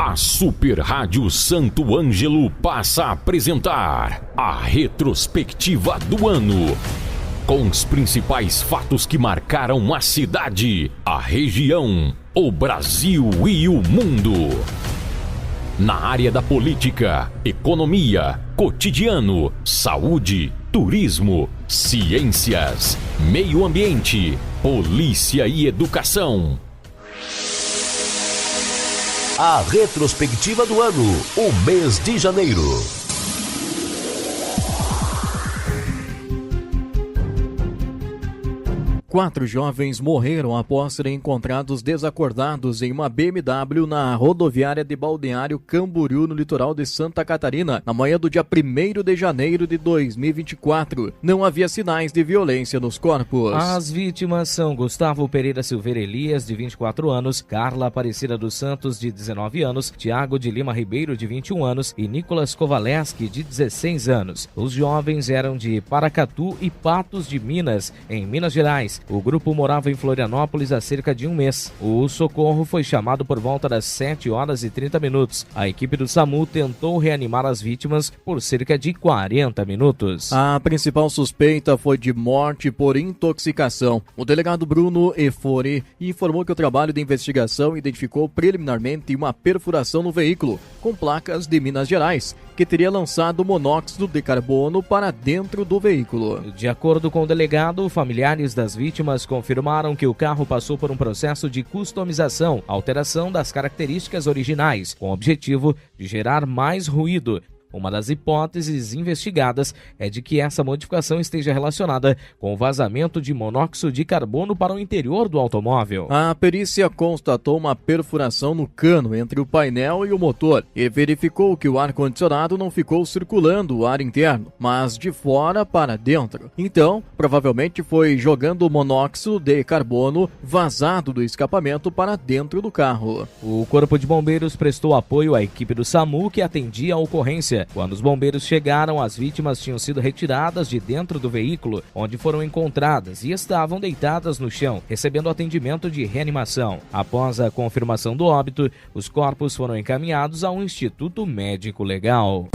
A Super Rádio Santo Ângelo passa a apresentar a retrospectiva do ano, com os principais fatos que marcaram a cidade, a região, o Brasil e o mundo. Na área da política, economia, cotidiano, saúde, turismo, ciências, meio ambiente, polícia e educação. A retrospectiva do ano, o mês de janeiro. Quatro jovens morreram após serem encontrados desacordados em uma BMW na rodoviária de Balneário Camboriú, no litoral de Santa Catarina, na manhã do dia 1º de janeiro de 2024. Não havia sinais de violência nos corpos. As vítimas são Gustavo Pereira Silveira Elias, de 24 anos, Carla Aparecida dos Santos, de 19 anos, Tiago de Lima Ribeiro, de 21 anos e Nicolas Kovaleski, de 16 anos. Os jovens eram de Paracatu e Patos de Minas, em Minas Gerais. O grupo morava em Florianópolis há cerca de um mês. O socorro foi chamado por volta das 7h30. A equipe do SAMU tentou reanimar as vítimas por cerca de 40 minutos. A principal suspeita foi de morte por intoxicação. O delegado Bruno Efori informou que o trabalho de investigação identificou preliminarmente uma perfuração no veículo, com placas de Minas Gerais, que teria lançado monóxido de carbono para dentro do veículo. De acordo com o delegado, familiares das vítimas confirmaram que o carro passou por um processo de customização, alteração das características originais, com o objetivo de gerar mais ruído. Uma das hipóteses investigadas é de que essa modificação esteja relacionada com o vazamento de monóxido de carbono para o interior do automóvel. A perícia constatou uma perfuração no cano entre o painel e o motor e verificou que o ar-condicionado não ficou circulando o ar interno, mas de fora para dentro. Então, provavelmente foi jogando o monóxido de carbono vazado do escapamento para dentro do carro. O Corpo de Bombeiros prestou apoio à equipe do SAMU que atendia a ocorrência. Quando os bombeiros chegaram, as vítimas tinham sido retiradas de dentro do veículo, onde foram encontradas e estavam deitadas no chão, recebendo atendimento de reanimação. Após a confirmação do óbito, os corpos foram encaminhados ao Instituto Médico Legal.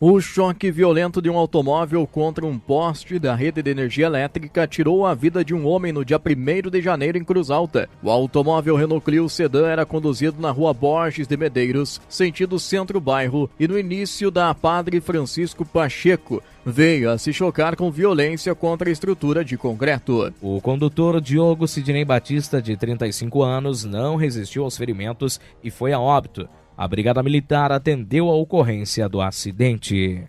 O choque violento de um automóvel contra um poste da rede de energia elétrica tirou a vida de um homem no dia 1º de janeiro em Cruz Alta. O automóvel Renault Clio Sedan era conduzido na rua Borges de Medeiros, sentido centro-bairro, e no início da Padre Francisco Pacheco veio a se chocar com violência contra a estrutura de concreto. O condutor Diogo Sidney Batista, de 35 anos, não resistiu aos ferimentos e foi a óbito. A Brigada Militar atendeu a ocorrência do acidente.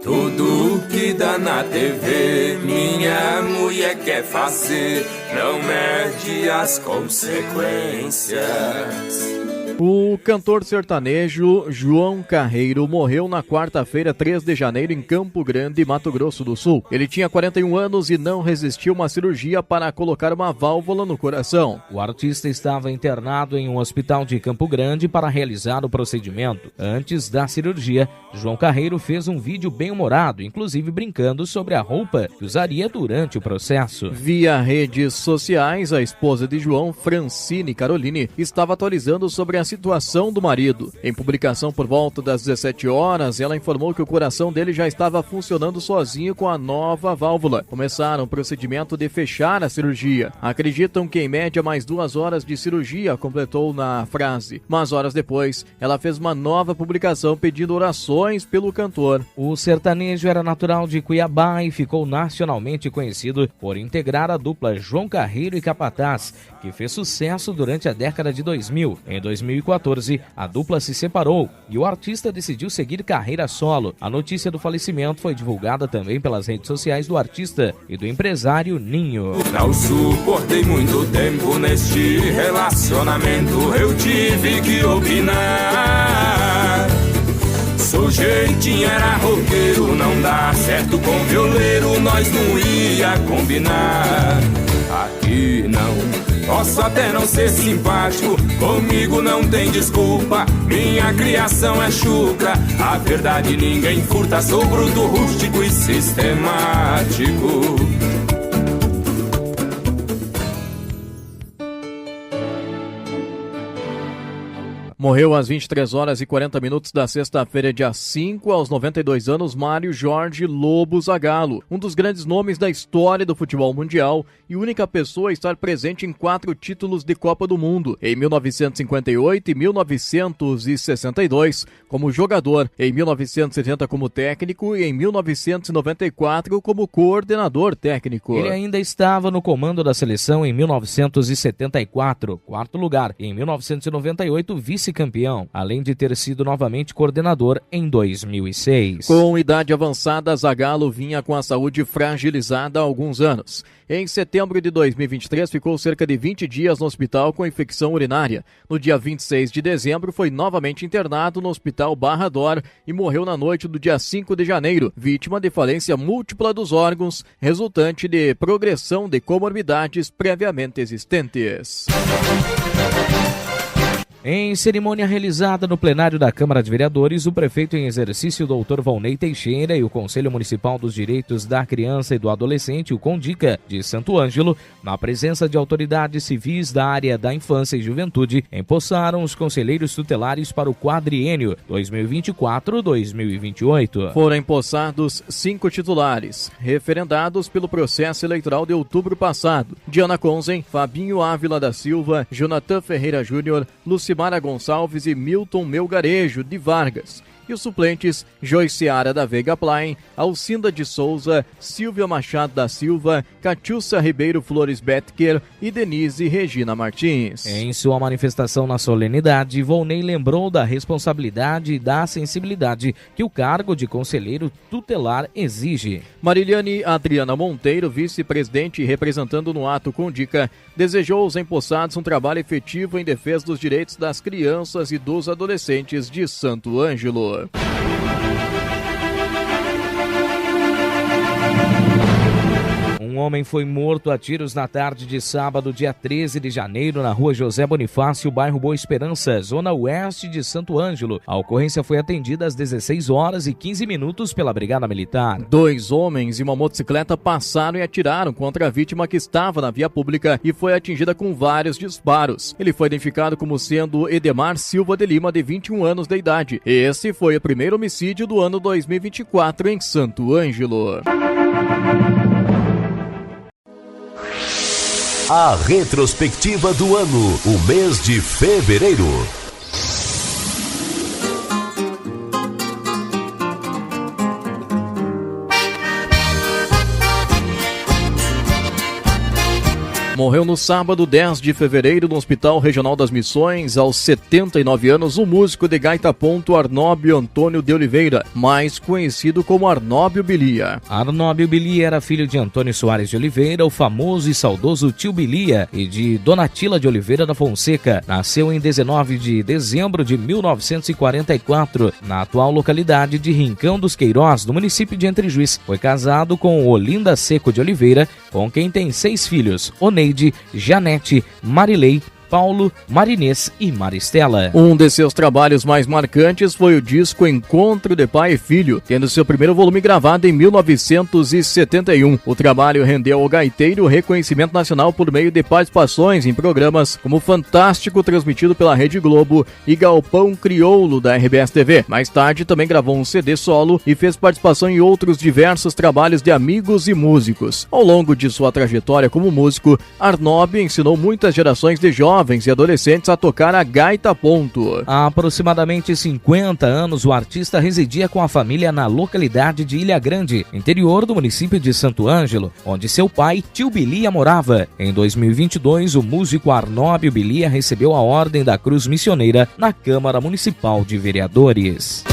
Tudo que dá na TV, minha mulher quer fazer, não mede as consequências. O cantor sertanejo João Carreiro morreu na quarta-feira, 3 de janeiro, em Campo Grande, Mato Grosso do Sul. Ele tinha 41 anos e não resistiu a uma cirurgia para colocar uma válvula no coração. O artista estava internado em um hospital de Campo Grande para realizar o procedimento. Antes da cirurgia, João Carreiro fez um vídeo bem-humorado, inclusive brincando sobre a roupa que usaria durante o processo. Via redes sociais, a esposa de João, Francine Caroline, estava atualizando sobre a situação do marido. Em publicação por volta das 17 horas, ela informou que o coração dele já estava funcionando sozinho com a nova válvula. Começaram o procedimento de fechar a cirurgia. Acreditam que em média mais 2 horas de cirurgia, completou na frase. Mas horas depois, ela fez uma nova publicação pedindo orações pelo cantor. O sertanejo era natural de Cuiabá e ficou nacionalmente conhecido por integrar a dupla João Carreiro e Capataz, que fez sucesso durante a década de 2000. Em 2014, a dupla se separou e o artista decidiu seguir carreira solo. A notícia do falecimento foi divulgada também pelas redes sociais do artista e do empresário Ninho. Não suportei muito tempo neste relacionamento, eu tive que opinar. Sujeitinho era roqueiro, não dá certo com violeiro, nós não ia combinar. aqui não. Posso até não ser simpático, comigo não tem desculpa. Minha criação é chucra, a verdade ninguém furta. Sou bruto, rústico e sistemático. Morreu às 23 horas e 40 minutos da sexta-feira, dia 5, aos 92 anos, Mário Jorge Lobo Zagallo, um dos grandes nomes da história do futebol mundial e única pessoa a estar presente em 4 títulos de Copa do Mundo, em 1958 e 1962 como jogador, em 1970 como técnico e em 1994 como coordenador técnico. Ele ainda estava no comando da seleção em 1974, quarto lugar, e em 1998 vice-campeão, além de ter sido novamente coordenador em 2006. Com idade avançada, Zagallo vinha com a saúde fragilizada há alguns anos. Em setembro de 2023, ficou cerca de 20 dias no hospital com infecção urinária. No dia 26 de dezembro, foi novamente internado no Hospital Barra d'Or e morreu na noite do dia 5 de janeiro, vítima de falência múltipla dos órgãos, resultante de progressão de comorbidades previamente existentes. Em cerimônia realizada no plenário da Câmara de Vereadores, o prefeito em exercício, Dr. Valnei Teixeira, e o Conselho Municipal dos Direitos da Criança e do Adolescente, o CONDICA, de Santo Ângelo, na presença de autoridades civis da área da infância e juventude, empossaram os conselheiros tutelares para o quadriênio 2024-2028. Foram empossados 5 titulares, referendados pelo processo eleitoral de outubro passado: Diana Conzen, Fabinho Ávila da Silva, Jonathan Ferreira Júnior, Lucimara Gonçalves e Milton Melgarejo de Vargas. E os suplentes: Joiciara da Veiga Plain, Alcinda de Souza, Silvia Machado da Silva, Catiúcia Ribeiro Flores Betker e Denise Regina Martins. Em sua manifestação na solenidade, Volney lembrou da responsabilidade e da sensibilidade que o cargo de conselheiro tutelar exige. Mariliane Adriana Monteiro, vice-presidente e representando no ato CONDICA, desejou aos empossados um trabalho efetivo em defesa dos direitos das crianças e dos adolescentes de Santo Ângelo. Um homem foi morto a tiros na tarde de sábado, dia 13 de janeiro, na rua José Bonifácio, bairro Boa Esperança, zona oeste de Santo Ângelo. A ocorrência foi atendida às 16 horas e 15 minutos pela Brigada Militar. 2 homens e uma motocicleta passaram e atiraram contra a vítima que estava na via pública e foi atingida com vários disparos. Ele foi identificado como sendo Edemar Silva de Lima, de 21 anos de idade. Esse foi o primeiro homicídio do ano 2024 em Santo Ângelo. A retrospectiva do ano, o mês de fevereiro. Morreu no sábado 10 de fevereiro no Hospital Regional das Missões, aos 79 anos, o músico de gaita ponto Arnóbio Antônio de Oliveira, mais conhecido como Arnóbio Bilia. Arnóbio Bilia era filho de Antônio Soares de Oliveira, o famoso e saudoso tio Bilia, e de Donatila de Oliveira da Fonseca. Nasceu em 19 de dezembro de 1944, na atual localidade de Rincão dos Queirós, no município de Entre Juiz. Foi casado com Olinda Seco de Oliveira, com quem tem 6 filhos: Oneide, Janete, Marilei, Paulo, Marinês e Maristela. Um de seus trabalhos mais marcantes foi o disco Encontro de Pai e Filho, tendo seu primeiro volume gravado em 1971. O trabalho rendeu ao gaiteiro reconhecimento nacional por meio de participações em programas como Fantástico, transmitido pela Rede Globo, e Galpão Crioulo, da RBS TV. Mais tarde também gravou um CD solo e fez participação em outros diversos trabalhos de amigos e músicos. Ao longo de sua trajetória como músico, Arnóbio ensinou muitas gerações de jovens e adolescentes a tocar a gaita ponto. Há aproximadamente 50 anos, o artista residia com a família na localidade de Ilha Grande, interior do município de Santo Ângelo, onde seu pai, tio Bilia, morava. Em 2022, o músico Arnóbio Bilia recebeu a Ordem da Cruz Missioneira na Câmara Municipal de Vereadores.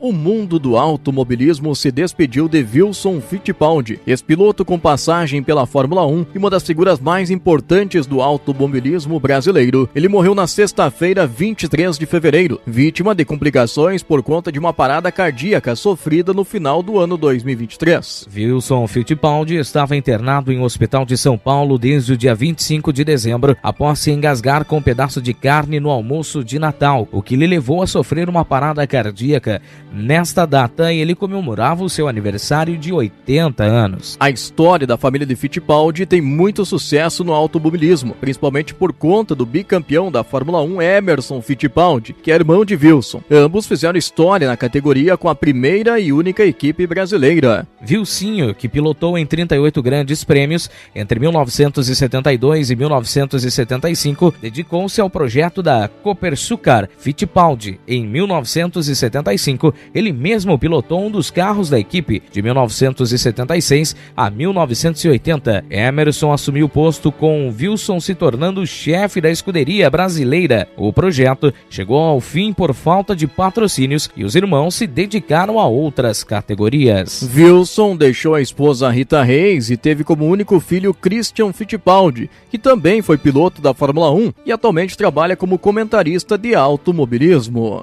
O mundo do automobilismo se despediu de Wilson Fittipaldi, ex-piloto com passagem pela Fórmula 1 e uma das figuras mais importantes do automobilismo brasileiro. Ele morreu na sexta-feira, 23 de fevereiro, vítima de complicações por conta de uma parada cardíaca sofrida no final do ano 2023. Wilson Fittipaldi estava internado em um hospital de São Paulo desde o dia 25 de dezembro, após se engasgar com um pedaço de carne no almoço de Natal, o que lhe levou a sofrer uma parada cardíaca. Nesta data, ele comemorava o seu aniversário de 80 anos. A história da família de Fittipaldi tem muito sucesso no automobilismo, principalmente por conta do bicampeão da Fórmula 1 Emerson Fittipaldi, que é irmão de Wilson. Ambos fizeram história na categoria com a primeira e única equipe brasileira. Wilsinho, que pilotou em 38 grandes prêmios entre 1972 e 1975, dedicou-se ao projeto da Copersucar. Fittipaldi, em 1975, ele mesmo pilotou um dos carros da equipe de 1976 a 1980. Emerson assumiu o posto com Wilson se tornando chefe da escuderia brasileira. O projeto chegou ao fim por falta de patrocínios e os irmãos se dedicaram a outras categorias. Wilson deixou a esposa Rita Reis e teve como único filho Christian Fittipaldi, que também foi piloto da Fórmula 1 e atualmente trabalha como comentarista de automobilismo.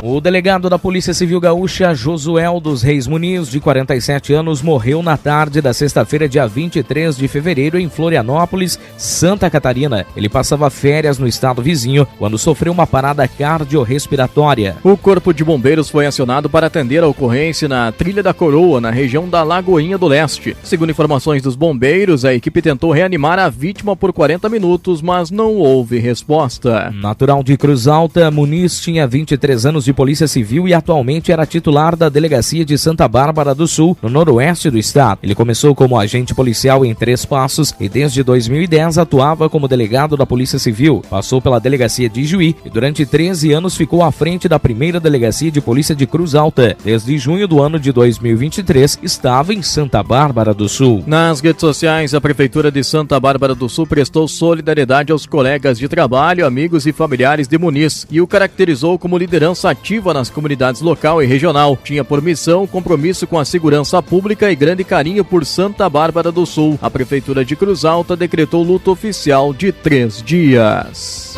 O delegado da Polícia Civil Gaúcha, Josuel dos Reis Muniz, de 47 anos, morreu na tarde da sexta-feira, dia 23 de fevereiro, em Florianópolis, Santa Catarina. Ele passava férias no estado vizinho quando sofreu uma parada cardiorrespiratória. O Corpo de Bombeiros foi acionado para atender a ocorrência na Trilha da Coroa, na região da Lagoinha do Leste. Segundo informações dos bombeiros, a equipe tentou reanimar a vítima por 40 minutos, mas não houve resposta. Natural de Cruz Alta, Muniz tinha 23 anos de Polícia Civil e atualmente era titular da Delegacia de Santa Bárbara do Sul, no noroeste do estado. Ele começou como agente policial em Três Passos e desde 2010 atuava como delegado da Polícia Civil. Passou pela Delegacia de Juí e durante 13 anos ficou à frente da primeira Delegacia de Polícia de Cruz Alta. Desde junho do ano de 2023 estava em Santa Bárbara do Sul. Nas redes sociais, a Prefeitura de Santa Bárbara do Sul prestou solidariedade aos colegas de trabalho, amigos e familiares de Muniz e o caracterizou como liderança ativa nas comunidades local e regional. Tinha por missão compromisso com a segurança pública e grande carinho por Santa Bárbara do Sul. A Prefeitura de Cruz Alta decretou luto oficial de 3 dias.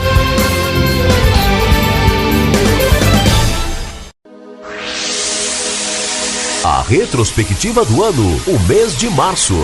A retrospectiva do ano, o mês de março.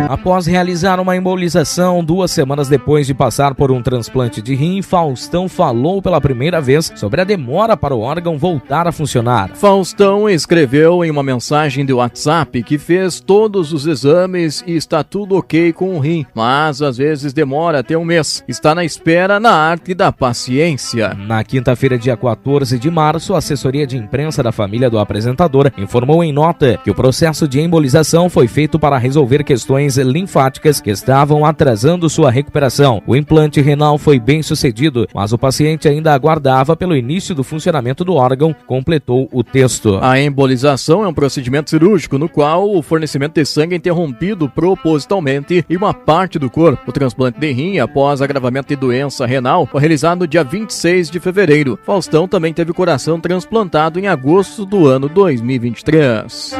Após realizar uma embolização 2 semanas depois de passar por um transplante de rim, Faustão falou pela primeira vez sobre a demora para o órgão voltar a funcionar. Faustão escreveu em uma mensagem de WhatsApp que fez todos os exames e está tudo ok com o rim, mas às vezes demora até um mês. Está na espera na arte da paciência. Na quinta-feira, dia 14 de março, a assessoria de imprensa da família do apresentador informou em nota que o processo de embolização foi feito para resolver questões linfáticas que estavam atrasando sua recuperação. O implante renal foi bem sucedido, mas o paciente ainda aguardava pelo início do funcionamento do órgão, completou o texto. A embolização é um procedimento cirúrgico no qual o fornecimento de sangue é interrompido propositalmente em uma parte do corpo. O transplante de rim após agravamento de doença renal foi realizado no dia 26 de fevereiro. Faustão também teve o coração transplantado em agosto do ano 2023.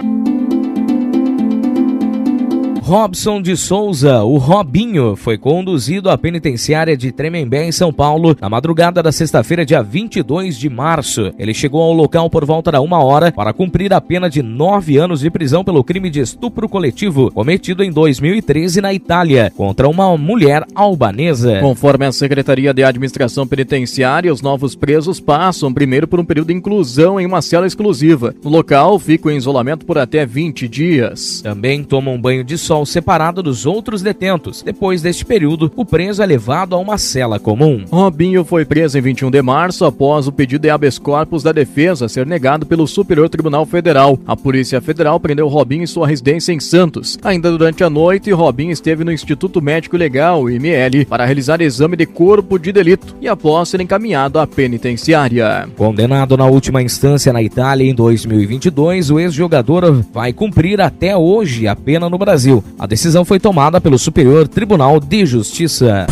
Robson de Souza, o Robinho, foi conduzido à penitenciária de Tremembé, em São Paulo, na madrugada da sexta-feira, dia 22 de março. Ele chegou ao local por volta da 1h para cumprir a pena de 9 anos de prisão pelo crime de estupro coletivo cometido em 2013 na Itália, contra uma mulher albanesa. Conforme a Secretaria de Administração Penitenciária, os novos presos passam primeiro por um período de inclusão em uma cela exclusiva. No local, ficam em isolamento por até 20 dias. Também tomam um banho de sol separado dos outros detentos. Depois deste período, o preso é levado a uma cela comum. Robinho foi preso em 21 de março após o pedido de habeas corpus da defesa ser negado pelo Superior Tribunal Federal. A Polícia Federal prendeu Robinho em sua residência em Santos. Ainda durante a noite, Robinho esteve no Instituto Médico Legal, IML, para realizar exame de corpo de delito e após ser encaminhado à penitenciária. Condenado na última instância na Itália em 2022, o ex-jogador vai cumprir até hoje a pena no Brasil. A decisão foi tomada pelo Superior Tribunal de Justiça.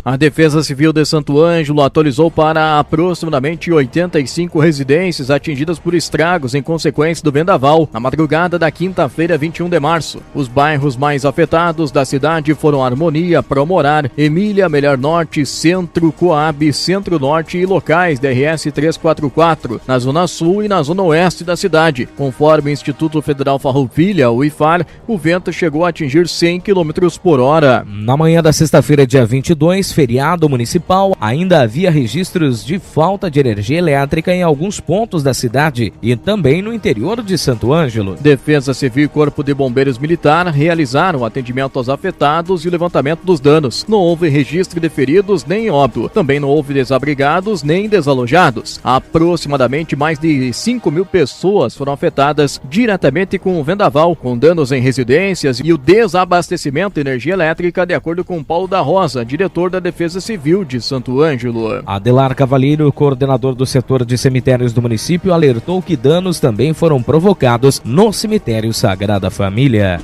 A Defesa Civil de Santo Ângelo atualizou para aproximadamente 85 residências atingidas por estragos em consequência do vendaval na madrugada da quinta-feira, 21 de março. Os bairros mais afetados da cidade foram Harmonia, Promorar, Emília, Melhor Norte, Centro, Coab, Centro-Norte e locais da RS 344, na Zona Sul e na Zona Oeste da cidade. Conforme o Instituto Federal Farroupilha, o IFAR, o vento chegou a atingir 100 km por hora. Na manhã da sexta-feira, dia 22, feriado municipal, ainda havia registros de falta de energia elétrica em alguns pontos da cidade e também no interior de Santo Ângelo. Defesa Civil e Corpo de Bombeiros Militar realizaram atendimento aos afetados e o levantamento dos danos. Não houve registro de feridos nem óbito. Também não houve desabrigados nem desalojados. Aproximadamente mais de 5 mil pessoas foram afetadas diretamente com o vendaval, com danos em residências e o desabastecimento de energia elétrica, de acordo com Paulo da Rosa, diretor da Defesa Civil de Santo Ângelo. Adelar Cavalheiro, coordenador do setor de cemitérios do município, alertou que danos também foram provocados no cemitério Sagrada Família.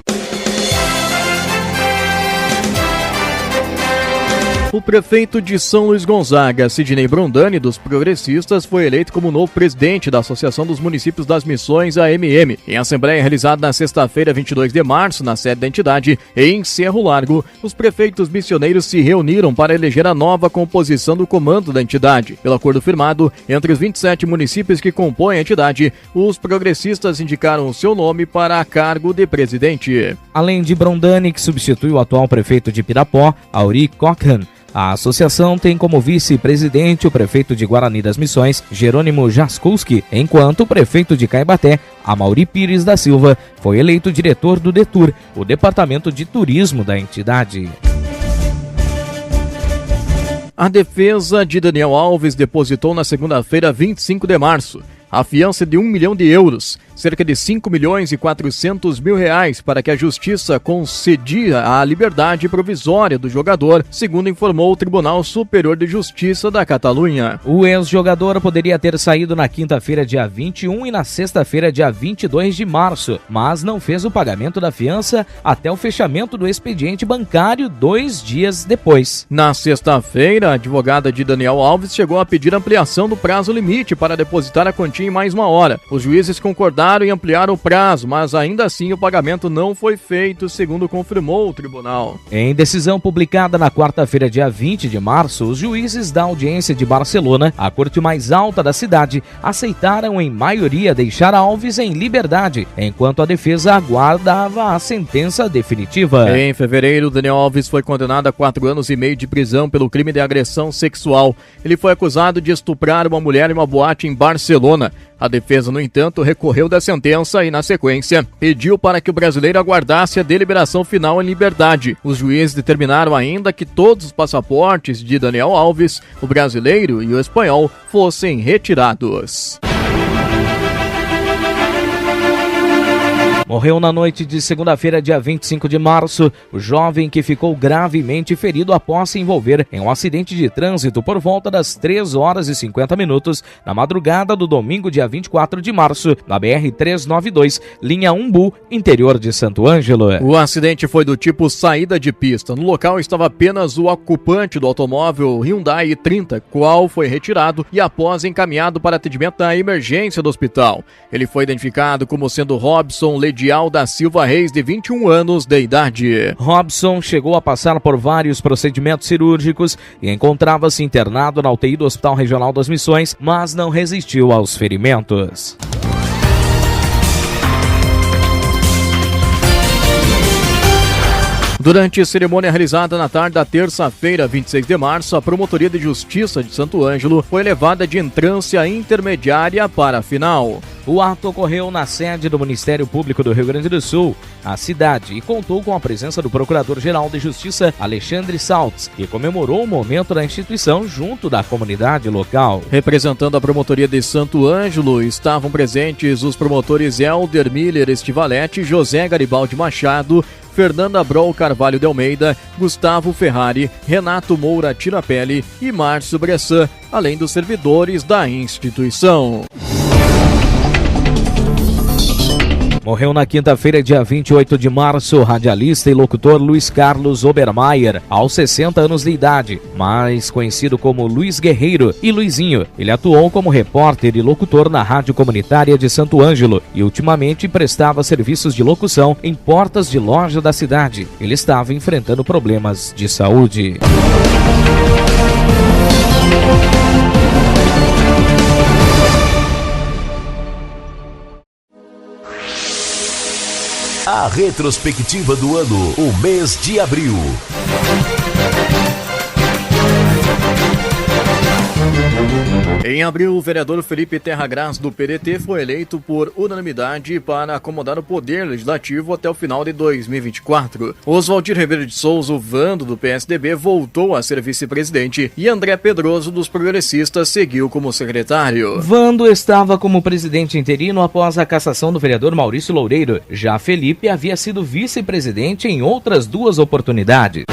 O prefeito de São Luís Gonzaga, Sidney Brondani, dos Progressistas, foi eleito como novo presidente da Associação dos Municípios das Missões, AMM. Em assembleia realizada na sexta-feira, 22 de março, na sede da entidade, em Cerro Largo, os prefeitos missioneiros se reuniram para eleger a nova composição do comando da entidade. Pelo acordo firmado entre os 27 municípios que compõem a entidade, os progressistas indicaram o seu nome para cargo de presidente. Além de Brondani, que substitui o atual prefeito de Pirapó, Auri Cochan, a associação tem como vice-presidente o prefeito de Guarani das Missões, Jerônimo Jaskulski, enquanto o prefeito de Caibaté, Amaury Pires da Silva, foi eleito diretor do DETUR, o departamento de turismo da entidade. A defesa de Daniel Alves depositou na segunda-feira, 25 de março, a fiança de 1 milhão de euros, cerca de 5 milhões e 400 mil reais, para que a justiça concedia a liberdade provisória do jogador, segundo informou o Tribunal Superior de Justiça da Catalunha. O ex-jogador poderia ter saído na quinta-feira, dia 21 e na sexta-feira, dia 22 de março, mas não fez o pagamento da fiança até o fechamento do expediente bancário 2 dias depois. Na sexta-feira, a advogada de Daniel Alves chegou a pedir ampliação do prazo limite para depositar a quantia em mais uma hora. Os juízes concordaram em ampliar o prazo, mas ainda assim o pagamento não foi feito, segundo confirmou o tribunal. Em decisão publicada na quarta-feira, dia 20 de março, os juízes da audiência de Barcelona, a corte mais alta da cidade, aceitaram em maioria deixar Alves em liberdade, enquanto a defesa aguardava a sentença definitiva. Em fevereiro, Daniel Alves foi condenado a 4 anos e meio de prisão pelo crime de agressão sexual. Ele foi acusado de estuprar uma mulher em uma boate em Barcelona. A defesa, no entanto, recorreu da sentença e, na sequência, pediu para que o brasileiro aguardasse a deliberação final em liberdade. Os juízes determinaram ainda que todos os passaportes de Daniel Alves, o brasileiro e o espanhol, fossem retirados. Morreu na noite de segunda-feira, dia 25 de março, o jovem que ficou gravemente ferido após se envolver em um acidente de trânsito por volta das 3 horas e 50 minutos na madrugada do domingo, dia 24 de março, na BR-392, linha Umbu, interior de Santo Ângelo. O acidente foi do tipo saída de pista. No local estava apenas o ocupante do automóvel Hyundai i30, qual foi retirado e após encaminhado para atendimento da emergência do hospital. Ele foi identificado como sendo Robson Ledial da Silva Reis, de 21 anos de idade. Robson chegou a passar por vários procedimentos cirúrgicos e encontrava-se internado na UTI do Hospital Regional das Missões, mas não resistiu aos ferimentos. Durante a cerimônia realizada na tarde da terça-feira, 26 de março, a Promotoria de Justiça de Santo Ângelo foi elevada de entrância intermediária para a final. O ato ocorreu na sede do Ministério Público do Rio Grande do Sul, a cidade, e contou com a presença do Procurador-Geral de Justiça, Alexandre Saltz, que comemorou o momento da instituição junto da comunidade local. Representando a Promotoria de Santo Ângelo, estavam presentes os promotores Helder Miller Estivalete, José Garibaldi Machado, Fernanda Brol Carvalho de Almeida, Gustavo Ferrari, Renato Moura Tirapelli e Márcio Bressan, além dos servidores da instituição. Morreu na quinta-feira, dia 28 de março, o radialista e locutor Luiz Carlos Obermaier, aos 60 anos de idade, mais conhecido como Luiz Guerreiro e Luizinho. Ele atuou como repórter e locutor na rádio comunitária de Santo Ângelo e ultimamente prestava serviços de locução em portas de loja da cidade. Ele estava enfrentando problemas de saúde. A retrospectiva do ano, o mês de abril. Em abril, o vereador Felipe Terragras, do PDT, foi eleito por unanimidade para acomodar o poder legislativo até o final de 2024. Oswaldir Ribeiro de Souza, o Vando, do PSDB, voltou a ser vice-presidente e André Pedroso, dos Progressistas, seguiu como secretário. Vando estava como presidente interino após a cassação do vereador Maurício Loureiro. Já Felipe havia sido vice-presidente em outras duas oportunidades.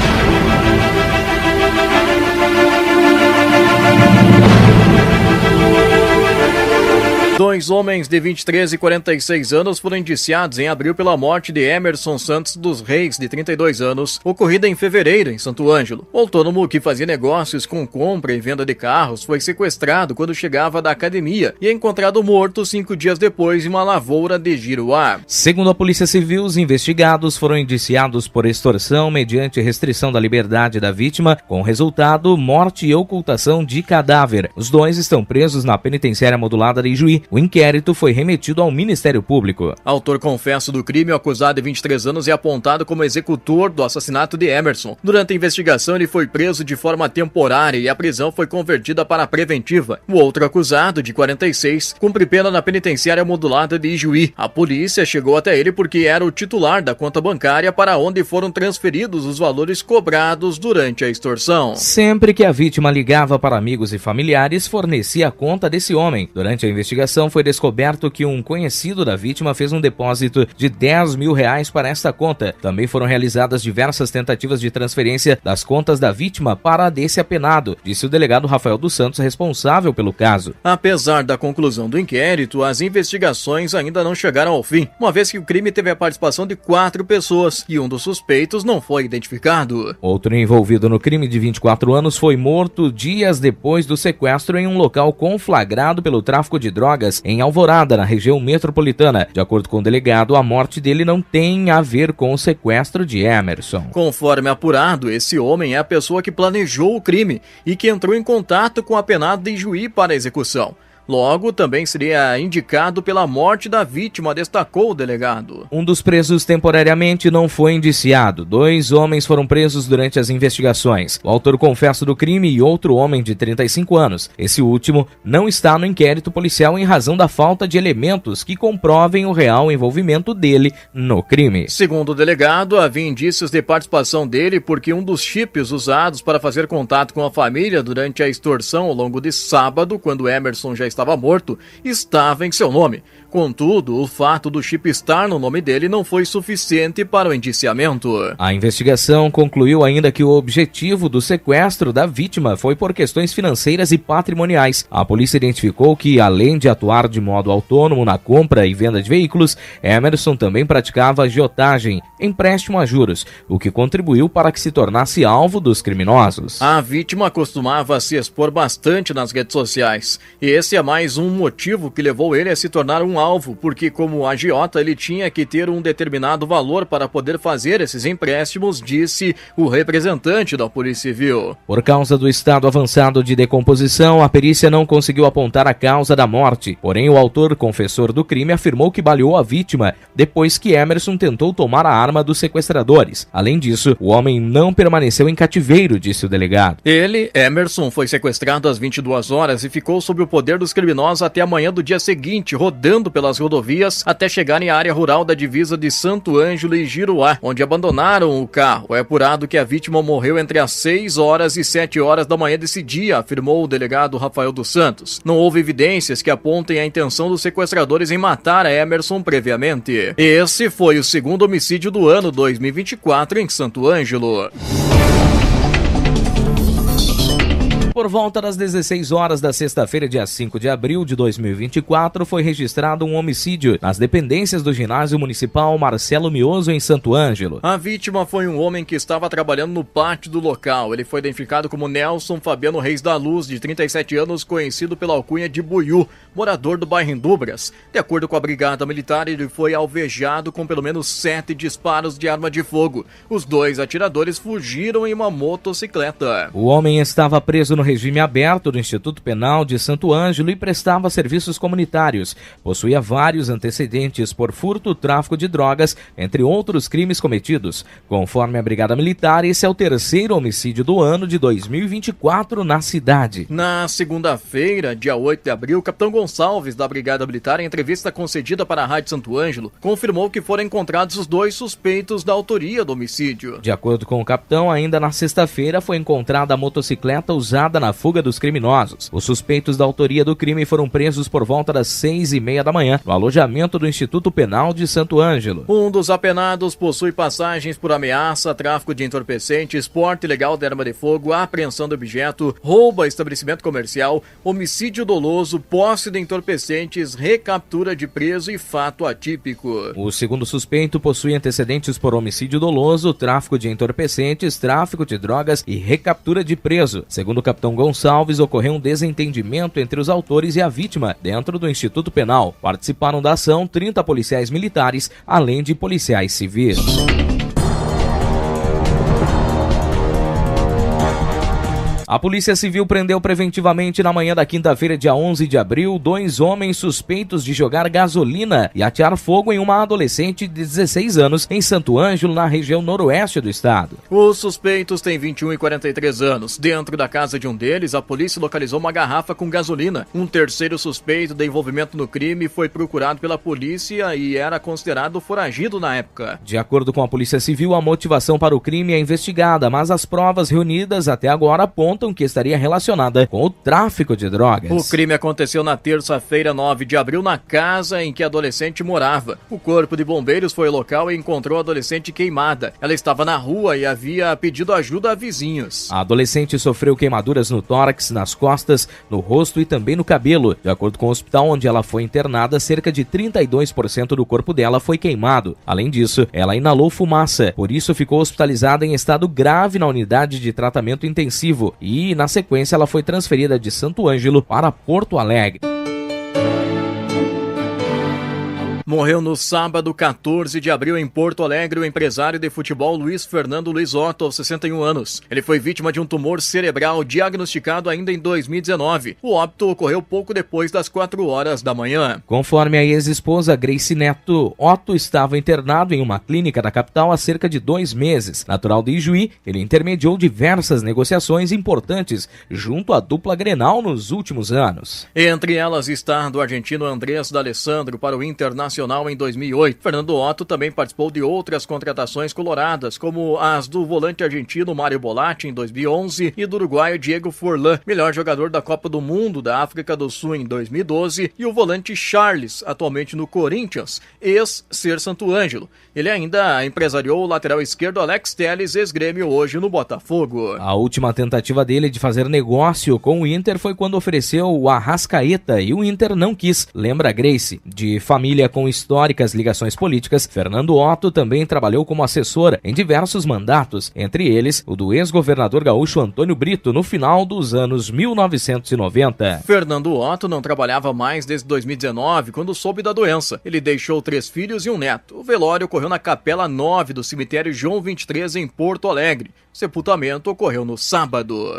Dois homens de 23 e 46 anos foram indiciados em abril pela morte de Emerson Santos dos Reis, de 32 anos, ocorrida em fevereiro em Santo Ângelo. O autônomo, que fazia negócios com compra e venda de carros, foi sequestrado quando chegava da academia e encontrado morto 5 dias depois em uma lavoura de Giruá. Segundo a Polícia Civil, os investigados foram indiciados por extorsão mediante restrição da liberdade da vítima, com resultado morte e ocultação de cadáver. Os dois estão presos na penitenciária modulada de Ijuí. O inquérito foi remetido ao Ministério Público. Autor confesso do crime, o acusado de 23 anos, é apontado como executor do assassinato de Emerson. Durante a investigação, ele foi preso de forma temporária e a prisão foi convertida para preventiva. O outro acusado, de 46, cumpre pena na penitenciária modulada de Ijuí. A polícia chegou até ele porque era o titular da conta bancária para onde foram transferidos os valores cobrados durante a extorsão. Sempre que a vítima ligava para amigos e familiares, fornecia a conta desse homem. Durante a investigação, foi descoberto que um conhecido da vítima fez um depósito de R$10 mil para esta conta. Também foram realizadas diversas tentativas de transferência das contas da vítima para a desse apenado, disse o delegado Rafael dos Santos, responsável pelo caso. Apesar da conclusão do inquérito, as investigações ainda não chegaram ao fim, uma vez que o crime teve a participação de 4 pessoas e um dos suspeitos não foi identificado. Outro envolvido no crime, de 24 anos, foi morto dias depois do sequestro em um local conflagrado pelo tráfico de drogas em Alvorada, na região metropolitana. De acordo com o delegado, a morte dele não tem a ver com o sequestro de Emerson. Conforme apurado, esse homem é a pessoa que planejou o crime e que entrou em contato com o apenado de Ijuí para a execução. Logo, também seria indicado pela morte da vítima, destacou o delegado. Um dos presos temporariamente não foi indiciado. 2 homens foram presos durante as investigações. O autor confesso do crime e outro homem de 35 anos. Esse último não está no inquérito policial em razão da falta de elementos que comprovem o real envolvimento dele no crime. Segundo o delegado, havia indícios de participação dele porque um dos chips usados para fazer contato com a família durante a extorsão ao longo de sábado, quando Emerson já estava morto, estava em seu nome. Contudo, o fato do chip estar no nome dele não foi suficiente para o indiciamento. A investigação concluiu ainda que o objetivo do sequestro da vítima foi por questões financeiras e patrimoniais. A polícia identificou que, além de atuar de modo autônomo na compra e venda de veículos, Emerson também praticava agiotagem, empréstimo a juros, o que contribuiu para que se tornasse alvo dos criminosos. A vítima costumava se expor bastante nas redes sociais, e esse é mais um motivo que levou ele a se tornar um alvo, porque como agiota ele tinha que ter um determinado valor para poder fazer esses empréstimos, disse o representante da Polícia Civil. Por causa do estado avançado de decomposição, a perícia não conseguiu apontar a causa da morte, porém o autor confessor do crime afirmou que baleou a vítima depois que Emerson tentou tomar a arma dos sequestradores. Além disso, o homem não permaneceu em cativeiro, disse o delegado. Ele, Emerson, foi sequestrado às 22 horas e ficou sob o poder dos criminosos até a manhã do dia seguinte, rodando pelas rodovias até chegarem à área rural da divisa de Santo Ângelo e Giruá, onde abandonaram o carro. É apurado que a vítima morreu entre as 6 horas e 7 horas da manhã desse dia, afirmou o delegado Rafael dos Santos. Não houve evidências que apontem a intenção dos sequestradores em matar a Emerson previamente. Esse foi o segundo homicídio do ano 2024 em Santo Ângelo. Por volta das 16 horas da sexta-feira, dia 5 de abril de 2024, foi registrado um homicídio nas dependências do ginásio municipal Marcelo Mioso, em Santo Ângelo. A vítima foi um homem que estava trabalhando no pátio do local. Ele foi identificado como Nelson Fabiano Reis da Luz, de 37 anos, conhecido pela alcunha de Buiú, morador do bairro Indubras. De acordo com a Brigada Militar, ele foi alvejado com pelo menos 7 disparos de arma de fogo. Os 2 atiradores fugiram em uma motocicleta. O homem estava preso no regime aberto do Instituto Penal de Santo Ângelo e prestava serviços comunitários. Possuía vários antecedentes por furto, tráfico de drogas, entre outros crimes cometidos. Conforme a Brigada Militar, esse é o terceiro homicídio do ano de 2024 na cidade. Na segunda-feira, dia 8 de abril, o capitão Gonçalves, da Brigada Militar, em entrevista concedida para a Rádio Santo Ângelo, confirmou que foram encontrados os 2 suspeitos da autoria do homicídio. De acordo com o capitão, ainda na sexta-feira foi encontrada a motocicleta usada na fuga dos criminosos. Os suspeitos da autoria do crime foram presos por volta das 6h30 da manhã, no alojamento do Instituto Penal de Santo Ângelo. Um dos apenados possui passagens por ameaça, tráfico de entorpecentes, porte ilegal de arma de fogo, apreensão de objeto, roubo a estabelecimento comercial, homicídio doloso, posse de entorpecentes, recaptura de preso e fato atípico. O segundo suspeito possui antecedentes por homicídio doloso, tráfico de entorpecentes, tráfico de drogas e recaptura de preso. Segundo o capitão Gonçalves, ocorreu um desentendimento entre os autores e a vítima dentro do Instituto Penal. Participaram da ação 30 policiais militares, além de policiais civis. A Polícia Civil prendeu preventivamente na manhã da quinta-feira, dia 11 de abril, 2 homens suspeitos de jogar gasolina e atear fogo em uma adolescente de 16 anos em Santo Ângelo, na região noroeste do estado. Os suspeitos têm 21 e 43 anos. Dentro da casa de um deles, a polícia localizou uma garrafa com gasolina. Um terceiro suspeito de envolvimento no crime foi procurado pela polícia e era considerado foragido na época. De acordo com a Polícia Civil, a motivação para o crime é investigada, mas as provas reunidas até agora apontam que estaria relacionada com o tráfico de drogas. O crime aconteceu na terça-feira, 9 de abril, na casa em que a adolescente morava. O corpo de bombeiros foi ao local e encontrou a adolescente queimada. Ela estava na rua e havia pedido ajuda a vizinhos. A adolescente sofreu queimaduras no tórax, nas costas, no rosto e também no cabelo. De acordo com o hospital onde ela foi internada, cerca de 32% do corpo dela foi queimado. Além disso, ela inalou fumaça, por isso ficou hospitalizada em estado grave na unidade de tratamento intensivo e, na sequência, ela foi transferida de Santo Ângelo para Porto Alegre. Morreu no sábado, 14 de abril, em Porto Alegre, o empresário de futebol Luiz Fernando Luiz Otto, aos 61 anos. Ele foi vítima de um tumor cerebral diagnosticado ainda em 2019. O óbito ocorreu pouco depois das 4 horas da manhã. Conforme a ex-esposa Grace Neto, Otto estava internado em uma clínica da capital há cerca de 2 meses. Natural de Ijuí, ele intermediou diversas negociações importantes junto à dupla Grenal nos últimos anos. Entre elas está do argentino Andrés D'Alessandro para o Internacional em 2008. Fernando Otto também participou de outras contratações coloradas, como as do volante argentino Mário Bolatti em 2011 e do uruguaio Diego Forlán, melhor jogador da Copa do Mundo da África do Sul em 2012, e o volante Charles, atualmente no Corinthians, ex-Ser Santo Ângelo. Ele ainda empresariou o lateral esquerdo Alex Telles, ex-Grêmio, hoje no Botafogo. A última tentativa dele de fazer negócio com o Inter foi quando ofereceu o Arrascaeta e o Inter não quis. Lembra Grace, de família com históricas ligações políticas, Fernando Otto também trabalhou como assessor em diversos mandatos, entre eles o do ex-governador gaúcho Antônio Brito, no final dos anos 1990. Fernando Otto não trabalhava mais desde 2019, quando soube da doença. Ele deixou 3 filhos e um neto. O velório ocorreu na Capela 9 do cemitério João 23, em Porto Alegre. O sepultamento ocorreu no sábado.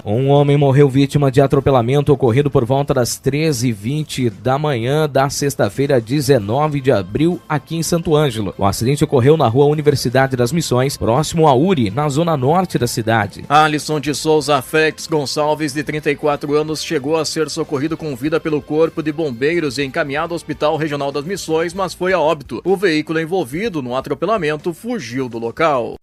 Um homem morreu vítima de atropelamento ocorrido por volta das 13h20 da manhã da sexta-feira, 19 de abril, aqui em Santo Ângelo. O acidente ocorreu na rua Universidade das Missões, próximo a Uri, na zona norte da cidade. Alisson de Souza Félix Gonçalves, de 34 anos, chegou a ser socorrido com vida pelo Corpo de Bombeiros e encaminhado ao Hospital Regional das Missões, mas foi a óbito. O veículo envolvido no atropelamento fugiu do local.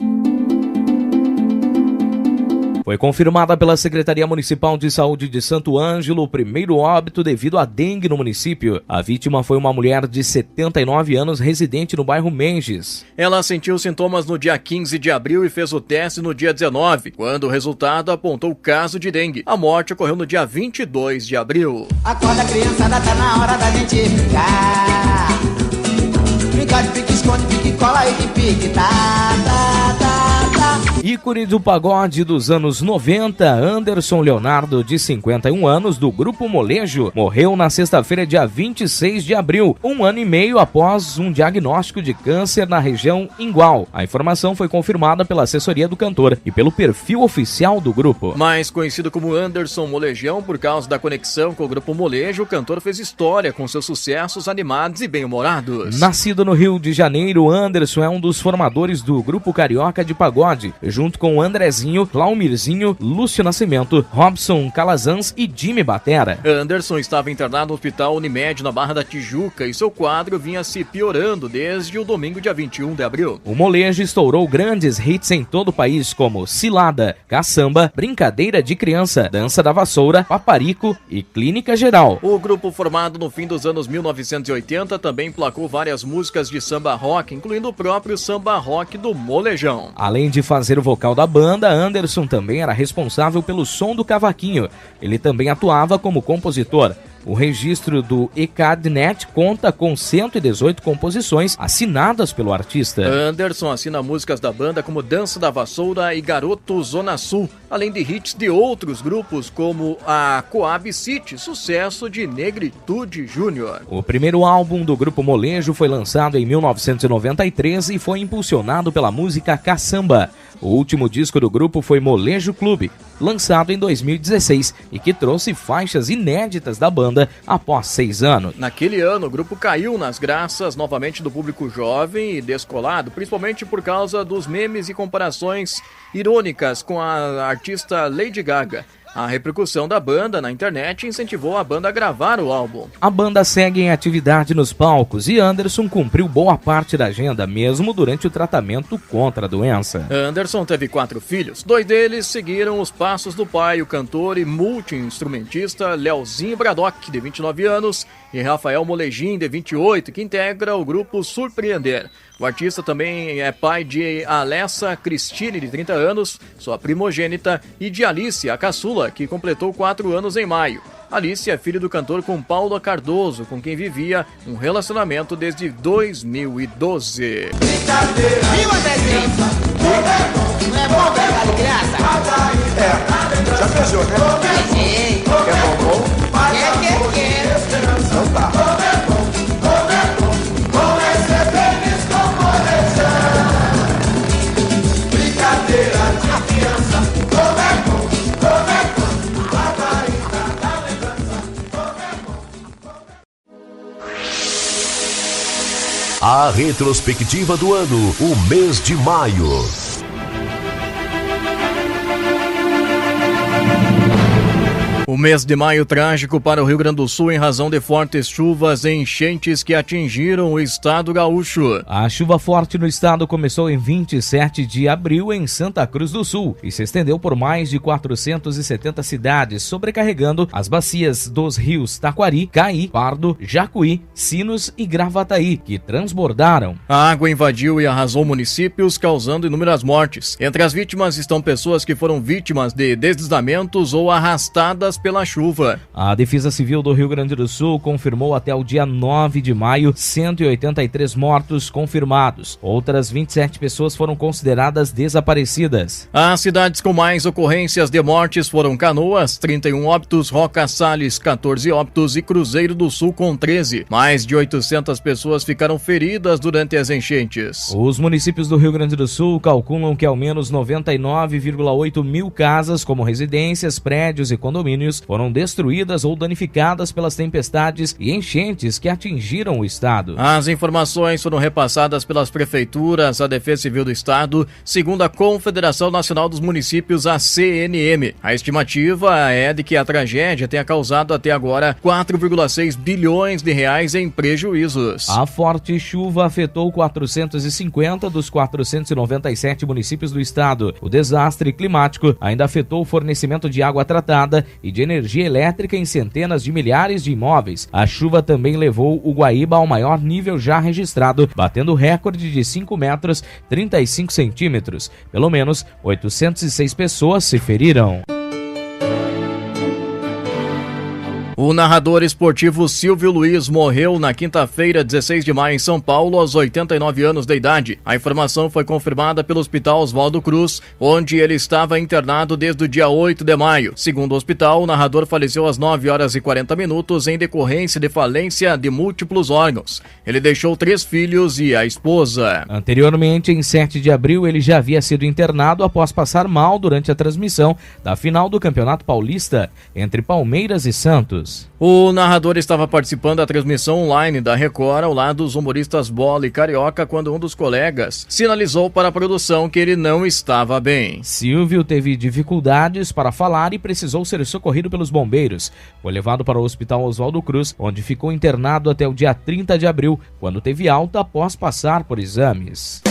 Foi confirmada pela Secretaria Municipal de Saúde de Santo Ângelo o primeiro óbito devido à dengue no município. A vítima foi uma mulher de 79 anos residente no bairro Menges. Ela sentiu sintomas no dia 15 de abril e fez o teste no dia 19, quando o resultado apontou o caso de dengue. A morte ocorreu no dia 22 de abril. Acorda, criançada, tá na hora da gente brincar. Brincar de pique, esconde, pique, cola e de pique, tá. Ícone do pagode dos anos 90, Anderson Leonardo, de 51 anos, do Grupo Molejo, morreu na sexta-feira, dia 26 de abril, 1 ano e meio após um diagnóstico de câncer na região ingual. A informação foi confirmada pela assessoria do cantor e pelo perfil oficial do grupo. Mais conhecido como Anderson Molejão, por causa da conexão com o Grupo Molejo, o cantor fez história com seus sucessos animados e bem-humorados. Nascido no Rio de Janeiro, Anderson é um dos formadores do Grupo Carioca de Pagode, junto com Andrezinho, Claumirzinho, Lúcio Nascimento, Robson Calazans e Jimmy Batera. Anderson estava internado no Hospital Unimed na Barra da Tijuca e seu quadro vinha se piorando desde o domingo, dia 21 de abril. O molejo estourou grandes hits em todo o país, como Cilada, Caçamba, Brincadeira de Criança, Dança da Vassoura, Paparico e Clínica Geral. O grupo, formado no fim dos anos 1980, também emplacou várias músicas de samba rock, incluindo o próprio samba rock do Molejão. Além de fazer o vocal da banda, Anderson também era responsável pelo som do cavaquinho. Ele também atuava como compositor. O registro do ECADNet conta com 118 composições assinadas pelo artista. Anderson assina músicas da banda como Dança da Vassoura e Garoto Zona Sul, além de hits de outros grupos como a Coab City, sucesso de Negritude Júnior. O primeiro álbum do Grupo Molejo foi lançado em 1993 e foi impulsionado pela música Caçamba. O último disco do grupo foi Molejo Clube, lançado em 2016 e que trouxe faixas inéditas da banda após 6 anos. Naquele ano, o grupo caiu nas graças novamente do público jovem e descolado, principalmente por causa dos memes e comparações irônicas com a artista Lady Gaga. A repercussão da banda na internet incentivou a banda a gravar o álbum. A banda segue em atividade nos palcos e Anderson cumpriu boa parte da agenda, mesmo durante o tratamento contra a doença. Anderson teve 4 filhos. 2 deles seguiram os passos do pai, o cantor e multi-instrumentista Leozinho Bradock, de 29 anos, e Rafael Molejim, de 28, que integra o grupo Surpreender. O artista também é pai de Alessa Cristine, de 30 anos, sua primogênita, e de Alice, a caçula, que completou 4 anos em maio. Alice é filha do cantor com Paulo Cardoso, com quem vivia um relacionamento desde 2012. Viu, Andrezinho? Não é bom brincar de criança? Já beijou, né? Beijei. Quer bombom? Quer. Então tá. A retrospectiva do ano, o mês de maio. O mês de maio trágico para o Rio Grande do Sul em razão de fortes chuvas e enchentes que atingiram o estado gaúcho. A chuva forte no estado começou em 27 de abril em Santa Cruz do Sul e se estendeu por mais de 470 cidades, sobrecarregando as bacias dos rios Taquari, Caí, Pardo, Jacuí, Sinos e Gravataí, que transbordaram. A água invadiu e arrasou municípios, causando inúmeras mortes. Entre as vítimas estão pessoas que foram vítimas de deslizamentos ou arrastadas pela chuva. A Defesa Civil do Rio Grande do Sul confirmou até o dia 9 de maio 183 mortos confirmados. Outras 27 pessoas foram consideradas desaparecidas. As cidades com mais ocorrências de mortes foram Canoas, 31 óbitos, Roca Salles, 14 óbitos e Cruzeiro do Sul com 13. Mais de 800 pessoas ficaram feridas durante as enchentes. Os municípios do Rio Grande do Sul calculam que ao menos 99,8 mil casas, como residências, prédios e condomínios, foram destruídas ou danificadas pelas tempestades e enchentes que atingiram o estado. As informações foram repassadas pelas prefeituras à Defesa Civil do Estado, segundo a Confederação Nacional dos Municípios, a CNM. A estimativa é de que a tragédia tenha causado até agora 4,6 bilhões de reais em prejuízos. A forte chuva afetou 450 dos 497 municípios do estado. O desastre climático ainda afetou o fornecimento de água tratada e de energia elétrica em centenas de milhares de imóveis. A chuva também levou o Guaíba ao maior nível já registrado, batendo o recorde de 5 metros 35 centímetros. Pelo menos 806 pessoas se feriram. O narrador esportivo Silvio Luiz morreu na quinta-feira, 16 de maio, em São Paulo, aos 89 anos de idade. A informação foi confirmada pelo Hospital Oswaldo Cruz, onde ele estava internado desde o dia 8 de maio. Segundo o hospital, o narrador faleceu às 9 horas e 40 minutos em decorrência de falência de múltiplos órgãos. Ele deixou 3 filhos e a esposa. Anteriormente, em 7 de abril, ele já havia sido internado após passar mal durante a transmissão da final do Campeonato Paulista entre Palmeiras e Santos. O narrador estava participando da transmissão online da Record ao lado dos humoristas Bola e Carioca quando um dos colegas sinalizou para a produção que ele não estava bem. Silvio teve dificuldades para falar e precisou ser socorrido pelos bombeiros. Foi levado para o Hospital Oswaldo Cruz, onde ficou internado até o dia 30 de abril, quando teve alta após passar por exames.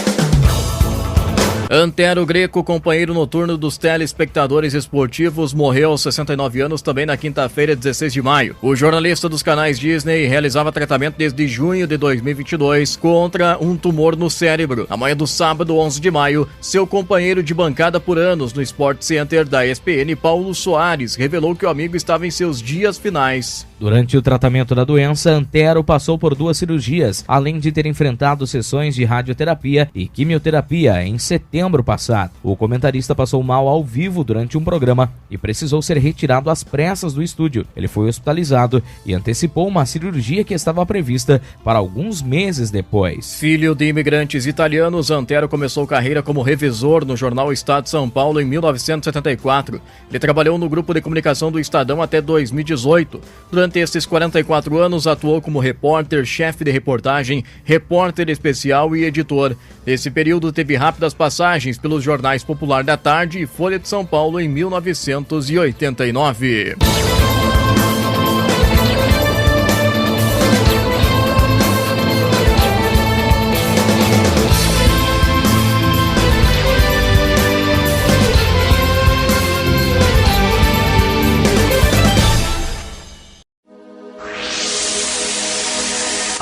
Antero Greco, companheiro noturno dos telespectadores esportivos, morreu aos 69 anos também na quinta-feira, 16 de maio. O jornalista dos canais Disney realizava tratamento desde junho de 2022 contra um tumor no cérebro. Na manhã do sábado, 11 de maio, seu companheiro de bancada por anos no Sport Center da ESPN, Paulo Soares, revelou que o amigo estava em seus dias finais. Durante o tratamento da doença, Antero passou por 2 cirurgias, além de ter enfrentado sessões de radioterapia e quimioterapia em setembro passado. O comentarista passou mal ao vivo durante um programa e precisou ser retirado às pressas do estúdio. Ele foi hospitalizado e antecipou uma cirurgia que estava prevista para alguns meses depois. Filho de imigrantes italianos, Antero começou carreira como revisor no jornal Estado de São Paulo em 1974. Ele trabalhou no grupo de comunicação do Estadão até 2018. Durante esses 44 anos, atuou como repórter, chefe de reportagem, repórter especial e editor. Nesse período, teve rápidas passagens pelos jornais Popular da Tarde e Folha de São Paulo em 1989.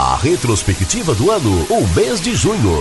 A retrospectiva do ano, o mês de junho.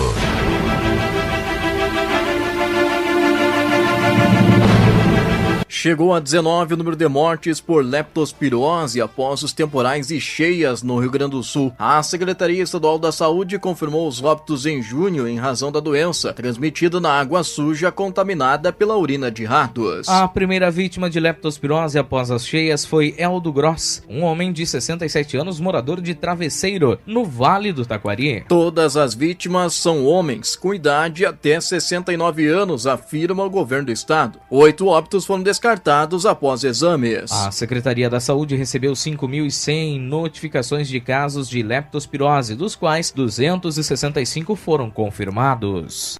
Chegou a 19 o número de mortes por leptospirose após os temporais e cheias no Rio Grande do Sul. A Secretaria Estadual da Saúde confirmou os óbitos em junho em razão da doença, transmitida na água suja contaminada pela urina de ratos. A primeira vítima de leptospirose após as cheias foi Eldo Gross, um homem de 67 anos, morador de Travesseiro, no Vale do Taquari. Todas as vítimas são homens com idade até 69 anos, afirma o governo do estado. 8 óbitos foram descartados após exames. A Secretaria da Saúde recebeu 5.100 notificações de casos de leptospirose, dos quais 265 foram confirmados.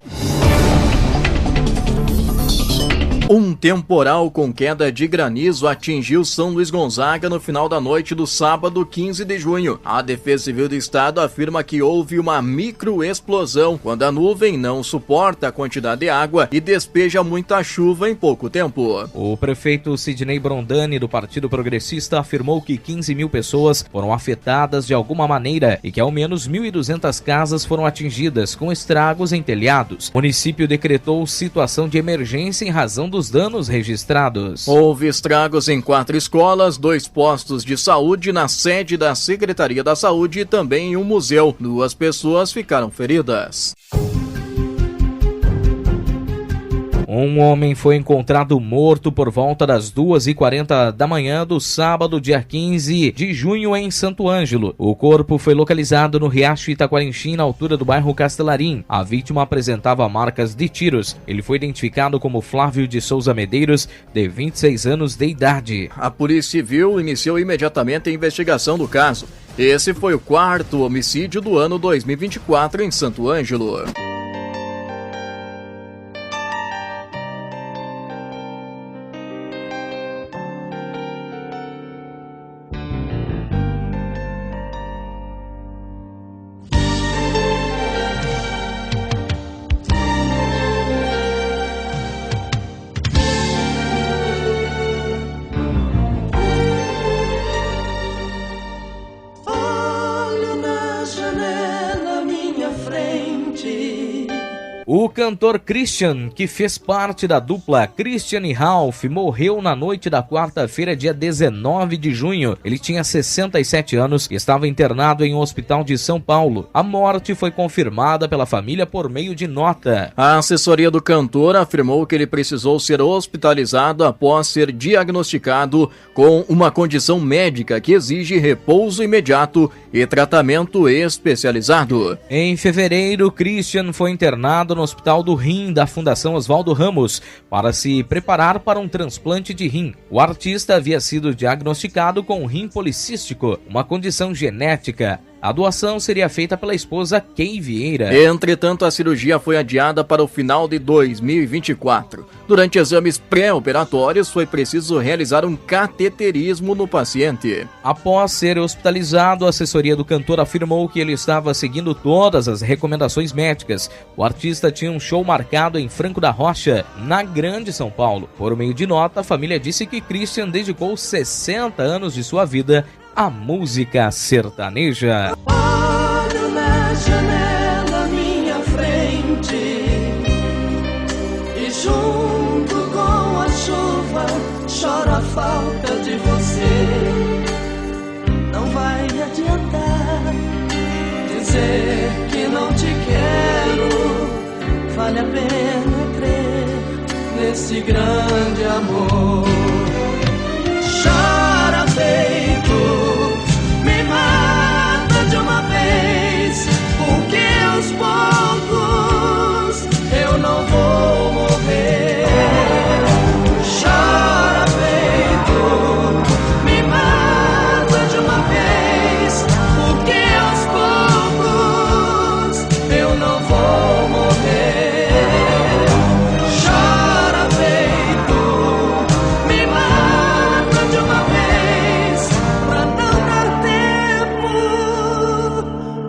Um temporal com queda de granizo atingiu São Luís Gonzaga no final da noite do sábado, 15 de junho. A Defesa Civil do Estado afirma que houve uma microexplosão quando a nuvem não suporta a quantidade de água e despeja muita chuva em pouco tempo. O prefeito Sidney Brondani, do Partido Progressista, afirmou que 15 mil pessoas foram afetadas de alguma maneira e que ao menos 1.200 casas foram atingidas, com estragos em telhados. O município decretou situação de emergência em razão dos danos registrados. Houve estragos em 4 escolas, 2 postos de saúde, na sede da Secretaria da Saúde e também em um museu. 2 pessoas ficaram feridas. Um homem foi encontrado morto por volta das 2h40 da manhã do sábado, dia 15 de junho, em Santo Ângelo. O corpo foi localizado no Riacho Itaquarinchim, na altura do bairro Castelarim. A vítima apresentava marcas de tiros. Ele foi identificado como Flávio de Souza Medeiros, de 26 anos de idade. A Polícia Civil iniciou imediatamente a investigação do caso. Esse foi o 4º homicídio do ano 2024 em Santo Ângelo. O cantor Christian, que fez parte da dupla Christian e Ralph, morreu na noite da quarta-feira, dia 19 de junho. Ele tinha 67 anos e estava internado em um hospital de São Paulo. A morte foi confirmada pela família por meio de nota. A assessoria do cantor afirmou que ele precisou ser hospitalizado após ser diagnosticado com uma condição médica que exige repouso imediato e tratamento especializado. Em fevereiro, Christian foi internado no Hospital do Rim da Fundação Oswaldo Ramos para se preparar para um transplante de rim. O artista havia sido diagnosticado com rim policístico, uma condição genética. A doação seria feita pela esposa Kay Vieira. Entretanto, a cirurgia foi adiada para o final de 2024. Durante exames pré-operatórios, foi preciso realizar um cateterismo no paciente. Após ser hospitalizado, a assessoria do cantor afirmou que ele estava seguindo todas as recomendações médicas. O artista tinha um show marcado em Franco da Rocha, na Grande São Paulo. Por meio de nota, a família disse que Christian dedicou 60 anos de sua vida à música sertaneja. Olho na janela à minha frente e junto com a chuva choro a falta de você. Não vai adiantar dizer que não te quero, vale a pena crer nesse grande amor. Chora peito, me mata de uma vez, porque aos poucos eu não vou morrer. Chora peito, me mata de uma vez, porque aos poucos eu não vou morrer. Chora peito, me mata de uma vez, pra não dar tempo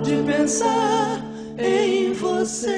de pensar em você.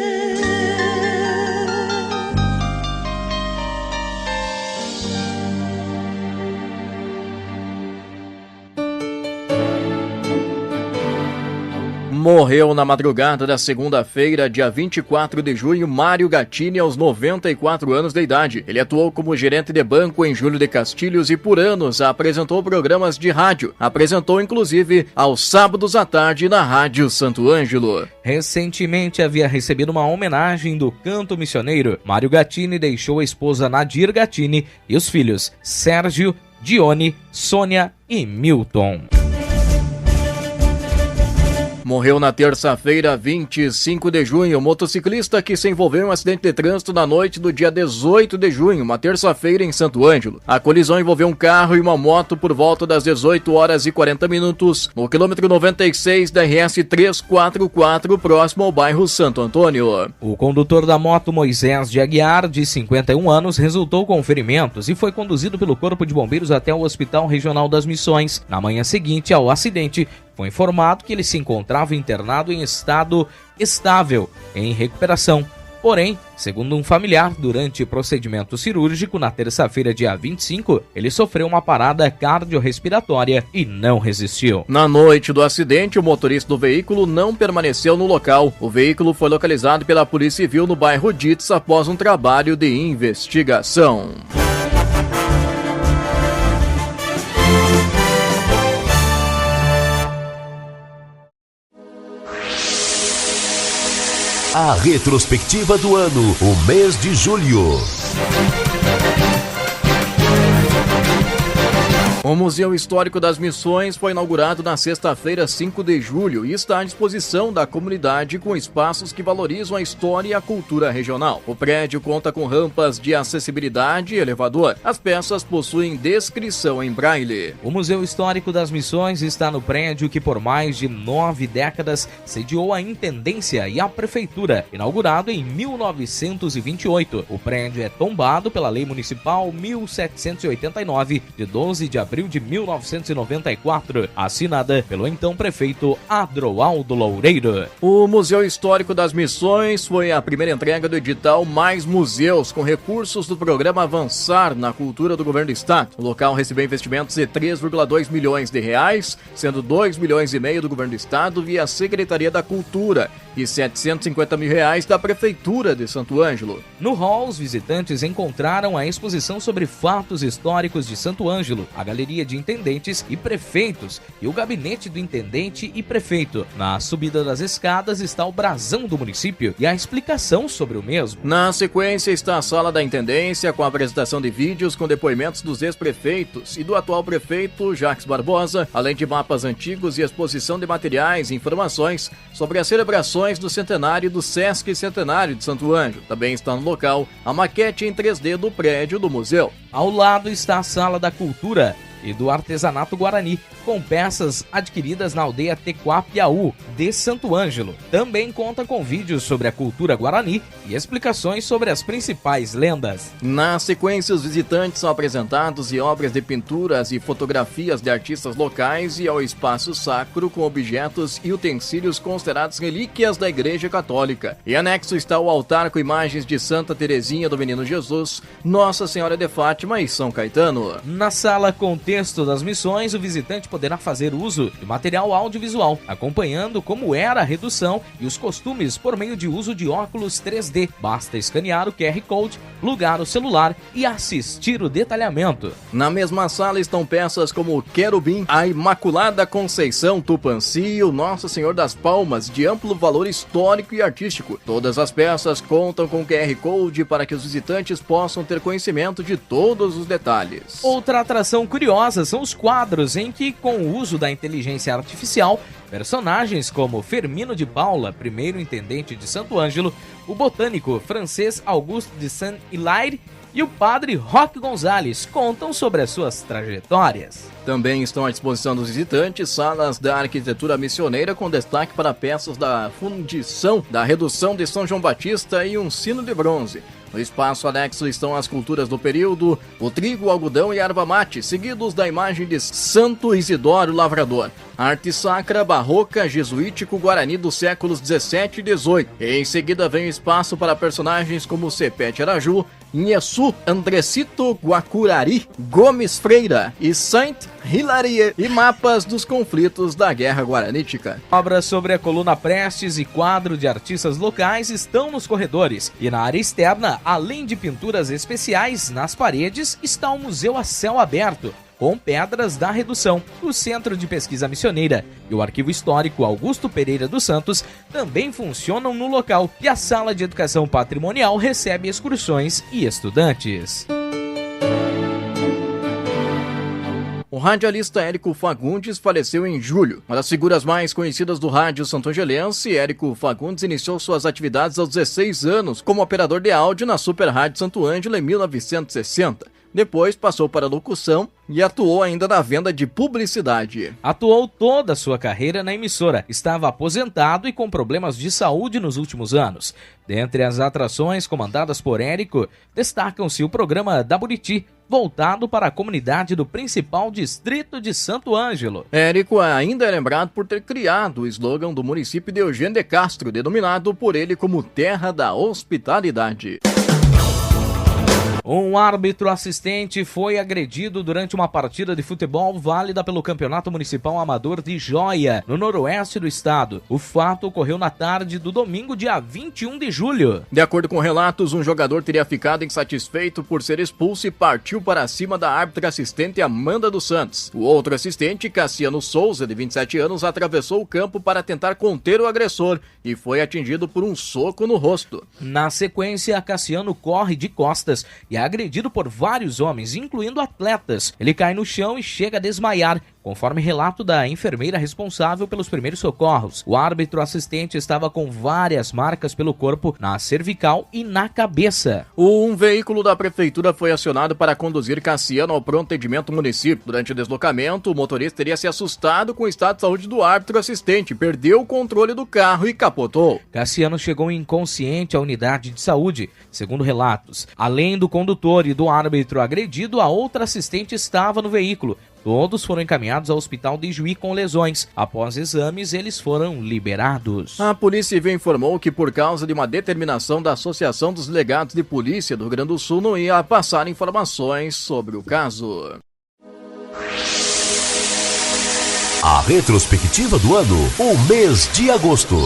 Morreu na madrugada da segunda-feira, dia 24 de junho, Mário Gattini, aos 94 anos de idade. Ele atuou como gerente de banco em Júlio de Castilhos e por anos apresentou programas de rádio. Apresentou inclusive aos sábados à tarde na Rádio Santo Ângelo. Recentemente havia recebido uma homenagem do canto missioneiro. Mário Gattini deixou a esposa Nadir Gattini e os filhos Sérgio, Dione, Sônia e Milton. Morreu na terça-feira, 25 de junho, o motociclista que se envolveu em um acidente de trânsito na noite do dia 18 de junho, uma terça-feira em Santo Ângelo. A colisão envolveu um carro e uma moto por volta das 18 horas e 40 minutos, no quilômetro 96 da RS 344, próximo ao bairro Santo Antônio. O condutor da moto, Moisés de Aguiar, de 51 anos, resultou com ferimentos e foi conduzido pelo Corpo de Bombeiros até o Hospital Regional das Missões. Na manhã seguinte ao acidente, foi informado que ele se encontrava internado em estado estável, em recuperação. Porém, segundo um familiar, durante procedimento cirúrgico na terça-feira, dia 25, ele sofreu uma parada cardiorrespiratória e não resistiu. Na noite do acidente, o motorista do veículo não permaneceu no local. O veículo foi localizado pela Polícia Civil no bairro Ditz após um trabalho de investigação. A retrospectiva do ano, o mês de julho. O Museu Histórico das Missões foi inaugurado na sexta-feira, 5 de julho, e está à disposição da comunidade com espaços que valorizam a história e a cultura regional. O prédio conta com rampas de acessibilidade e elevador. As peças possuem descrição em braille. O Museu Histórico das Missões está no prédio que por mais de 9 décadas sediou a Intendência e a Prefeitura, inaugurado em 1928. O prédio é tombado pela Lei Municipal 1789, de 12 de abril de 1994, assinada pelo então prefeito Adroaldo Loureiro. O Museu Histórico das Missões foi a primeira entrega do edital Mais Museus, com recursos do programa Avançar na Cultura do Governo do Estado. O local recebeu investimentos de 3,2 milhões de reais, sendo 2 milhões e meio do Governo do Estado via Secretaria da Cultura e 750 mil reais da Prefeitura de Santo Ângelo. No hall, os visitantes encontraram a exposição sobre fatos históricos de Santo Ângelo, a Galeria de Intendentes e Prefeitos e o Gabinete do Intendente e Prefeito. Na subida das escadas está o brasão do município e a explicação sobre o mesmo. Na sequência está a Sala da Intendência, com a apresentação de vídeos com depoimentos dos ex-prefeitos e do atual prefeito Jacques Barbosa, além de mapas antigos e exposição de materiais e informações sobre as celebrações do centenário do Sesc Centenário de Santo Ângelo. Também está no local a maquete em 3D do prédio do museu. Ao lado está a Sala da Cultura e do Artesanato Guarani, com peças adquiridas na aldeia Tequapiaú, de Santo Ângelo. Também conta com vídeos sobre a cultura guarani e explicações sobre as principais lendas. Na sequência, os visitantes são apresentados em obras de pinturas e fotografias de artistas locais e ao espaço sacro com objetos e utensílios considerados relíquias da Igreja Católica. Em anexo está o altar com imagens de Santa Teresinha do Menino Jesus, Nossa Senhora de Fátima e São Caetano. Na sala com texto das missões, o visitante poderá fazer uso de material audiovisual, acompanhando como era a redução e os costumes por meio de uso de óculos 3D. Basta escanear o QR Code, plugar o celular e assistir o detalhamento. Na mesma sala estão peças como o Querubim, a Imaculada Conceição Tupanci e o Nosso Senhor das Palmas, de amplo valor histórico e artístico. Todas as peças contam com QR Code para que os visitantes possam ter conhecimento de todos os detalhes. Outra atração curiosa são os quadros em que, com o uso da inteligência artificial, personagens como Firmino de Paula, primeiro intendente de Santo Ângelo, o botânico francês Auguste de Saint-Hilaire e o padre Roque Gonzalez contam sobre as suas trajetórias. Também estão à disposição dos visitantes salas da arquitetura missioneira com destaque para peças da fundição da redução de São João Batista e um sino de bronze. No espaço anexo estão as culturas do período, o trigo, o algodão e a erva mate, seguidos da imagem de Santo Isidoro Lavrador. Arte sacra, barroca, jesuítico, guarani dos séculos 17 e 18. Em seguida vem espaço para personagens como Cepete Araju, Inhesu, Andrecito Guacurari, Gomes Freira e Saint Hilarie e mapas dos conflitos da Guerra Guaranítica. Obras sobre a coluna Prestes e quadro de artistas locais estão nos corredores e na área externa, além de pinturas especiais nas paredes, está o Museu a Céu Aberto, com pedras da redução, o Centro de Pesquisa Missioneira e o Arquivo Histórico Augusto Pereira dos Santos também funcionam no local e a Sala de Educação Patrimonial recebe excursões e estudantes. O radialista Érico Fagundes faleceu em julho. Uma das figuras mais conhecidas do rádio santo-angelense, Érico Fagundes iniciou suas atividades aos 16 anos como operador de áudio na Super Rádio Santo Ângelo em 1960. Depois passou para a locução e atuou ainda na venda de publicidade. Atuou toda a sua carreira na emissora. Estava aposentado e com problemas de saúde nos últimos anos. Dentre as atrações comandadas por Érico, destacam-se o programa da Buriti, voltado para a comunidade do principal distrito de Santo Ângelo. Érico ainda é lembrado por ter criado o slogan do município de Eugênio de Castro, denominado por ele como Terra da Hospitalidade. Um árbitro assistente foi agredido durante uma partida de futebol válida pelo Campeonato Municipal Amador de Joia, no noroeste do estado. O fato ocorreu na tarde do domingo, dia 21 de julho. De acordo com relatos, um jogador teria ficado insatisfeito por ser expulso e partiu para cima da árbitra assistente Amanda dos Santos. O outro assistente, Cassiano Souza, de 27 anos, atravessou o campo para tentar conter o agressor e foi atingido por um soco no rosto. Na sequência, Cassiano corre de costas e é agredido por vários homens, incluindo atletas. Ele cai no chão e chega a desmaiar, conforme relato da enfermeira responsável pelos primeiros socorros. O árbitro assistente estava com várias marcas pelo corpo, na cervical e na cabeça. Um veículo da prefeitura foi acionado para conduzir Cassiano ao pronto atendimento município. Durante o deslocamento, o motorista teria se assustado com o estado de saúde do árbitro assistente, perdeu o controle do carro e capotou. Cassiano chegou inconsciente à unidade de saúde, segundo relatos. Além do condutor e do árbitro agredido, a outra assistente estava no veículo. Todos foram encaminhados ao hospital de Juí com lesões. Após exames, eles foram liberados. A Polícia Civil informou que, por causa de uma determinação da Associação dos Delegados de Polícia do Rio Grande do Sul, não ia passar informações sobre o caso. A retrospectiva do ano, o mês de agosto.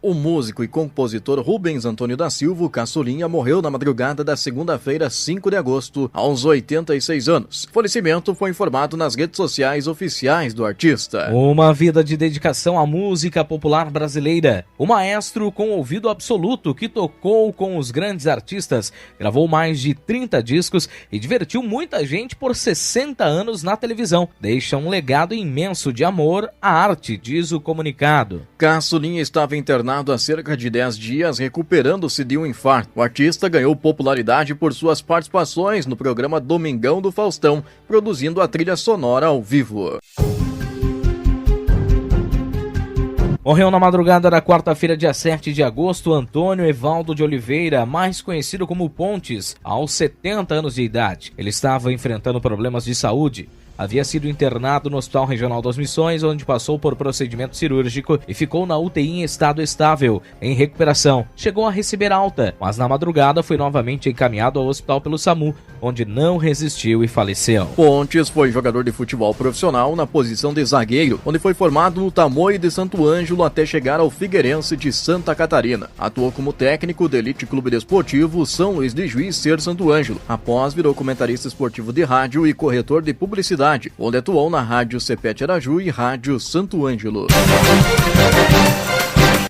O músico e compositor Rubens Antônio da Silva, Caçulinha, morreu na madrugada da segunda-feira, 5 de agosto, aos 86 anos. O falecimento foi informado nas redes sociais oficiais do artista. Uma vida de dedicação à música popular brasileira. O maestro com ouvido absoluto que tocou com os grandes artistas, gravou mais de 30 discos e divertiu muita gente por 60 anos na televisão. Deixa um legado imenso de amor à arte, diz o comunicado. Caçulinha estava internado há cerca de 10 dias, recuperando-se de um infarto. O artista ganhou popularidade por suas participações no programa Domingão do Faustão, produzindo a trilha sonora ao vivo. Morreu na madrugada da quarta-feira, dia 7 de agosto, Antônio Evaldo de Oliveira, mais conhecido como Pontes, aos 70 anos de idade. Ele estava enfrentando problemas de saúde. Havia sido internado no Hospital Regional das Missões, onde passou por procedimento cirúrgico e ficou na UTI em estado estável, em recuperação. Chegou a receber alta, mas na madrugada foi novamente encaminhado ao hospital pelo SAMU, onde não resistiu e faleceu. Pontes foi jogador de futebol profissional na posição de zagueiro, onde foi formado no Tamoio de Santo Ângelo até chegar ao Figueirense de Santa Catarina. Atuou como técnico do Elite Clube Desportivo São Luís de Juiz Ser Santo Ângelo. Após virou comentarista esportivo de rádio e corretor de publicidade, onde atuou na Rádio Cepete Araju e Rádio Santo Ângelo.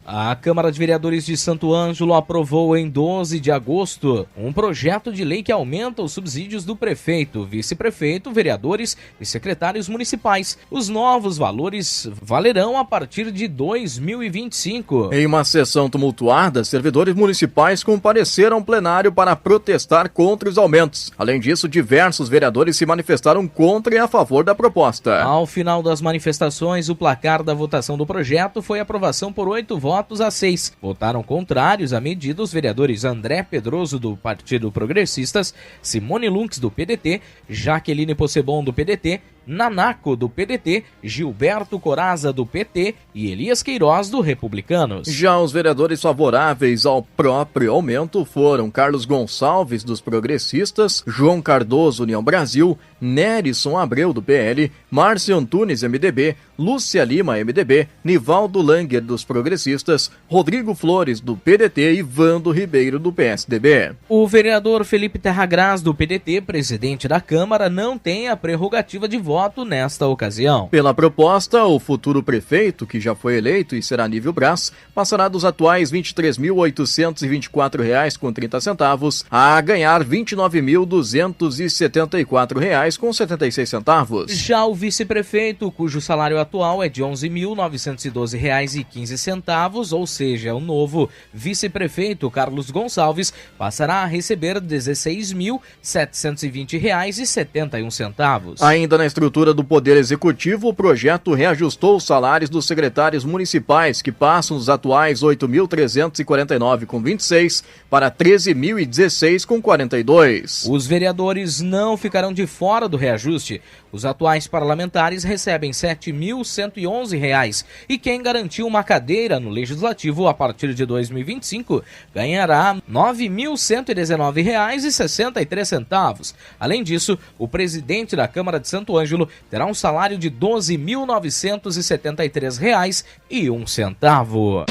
A Câmara de Vereadores de Santo Ângelo aprovou em 12 de agosto um projeto de lei que aumenta os subsídios do prefeito, vice-prefeito, vereadores e secretários municipais. Os novos valores valerão a partir de 2025. Em uma sessão tumultuada, servidores municipais compareceram ao plenário para protestar contra os aumentos. Além disso, diversos vereadores se manifestaram contra e a favor da proposta. Ao final das manifestações, o placar da votação do projeto foi aprovação por 8 votos a 6. Votaram contrários à medida os vereadores André Pedroso, do Partido Progressistas, Simone Lunks, do PDT, Jaqueline Possebon, do PDT, Nanaco, do PDT, Gilberto Coraza, do PT e Elias Queiroz, do Republicanos. Já os vereadores favoráveis ao próprio aumento foram Carlos Gonçalves, dos Progressistas, João Cardoso, União Brasil, Nerison Abreu, do PL, Márcio Antunes, MDB, Lúcia Lima, MDB, Nivaldo Langer, dos Progressistas, Rodrigo Flores, do PDT e Vando Ribeiro, do PSDB. O vereador Felipe Terragras, do PDT, presidente da Câmara, não tem a prerrogativa de voto nesta ocasião. Pela proposta, o futuro prefeito, que já foi eleito e será Nível Brás, passará dos atuais R$ 23.824,30 a ganhar R$ 29.274,76. Já o vice-prefeito, cujo salário atual é de R$ 11.912,15, ou seja, o novo vice-prefeito Carlos Gonçalves passará a receber R$ 16.720,71. Ainda na estrutura estrutura do Poder Executivo, o projeto reajustou os salários dos secretários municipais, que passam dos atuais R$ 8.349,26 para R$ 13.016,42. Os vereadores não ficarão de fora do reajuste. Os atuais parlamentares recebem R$ 7.111 e quem garantiu uma cadeira no Legislativo a partir de 2025 ganhará R$ 9.119,63. Além disso, o presidente da Câmara de Santo Ângelo terá um salário de R$ 12.973,01.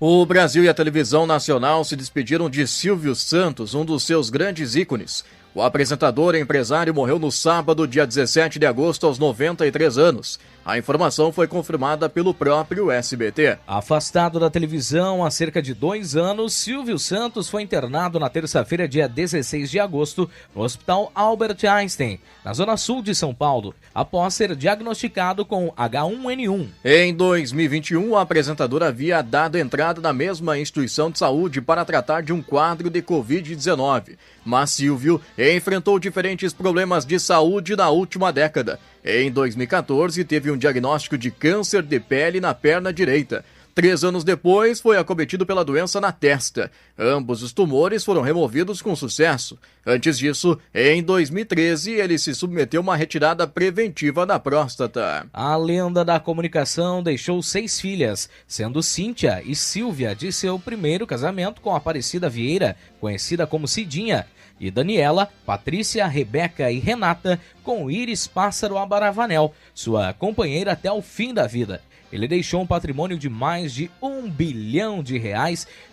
O Brasil e a televisão nacional se despediram de Silvio Santos, um dos seus grandes ícones. O apresentador e empresário morreu no sábado, dia 17 de agosto, aos 93 anos. A informação foi confirmada pelo próprio SBT. Afastado da televisão há cerca de 2 anos, Silvio Santos foi internado na terça-feira, dia 16 de agosto, no Hospital Albert Einstein, na zona sul de São Paulo, após ser diagnosticado com H1N1. Em 2021, o apresentador havia dado entrada na mesma instituição de saúde para tratar de um quadro de Covid-19. Mas Silvio enfrentou diferentes problemas de saúde na última década. Em 2014, teve um diagnóstico de câncer de pele na perna direita. 3 anos depois, foi acometido pela doença na testa. Ambos os tumores foram removidos com sucesso. Antes disso, em 2013, ele se submeteu a uma retirada preventiva da próstata. A lenda da comunicação deixou 6 filhas, sendo Cíntia e Silvia de seu primeiro casamento com Aparecida Vieira, conhecida como Cidinha, e Daniela, Patrícia, Rebeca e Renata, com Iris Pássaro Abaravanel, sua companheira até o fim da vida. Ele deixou um patrimônio de mais de R$1 bilhão,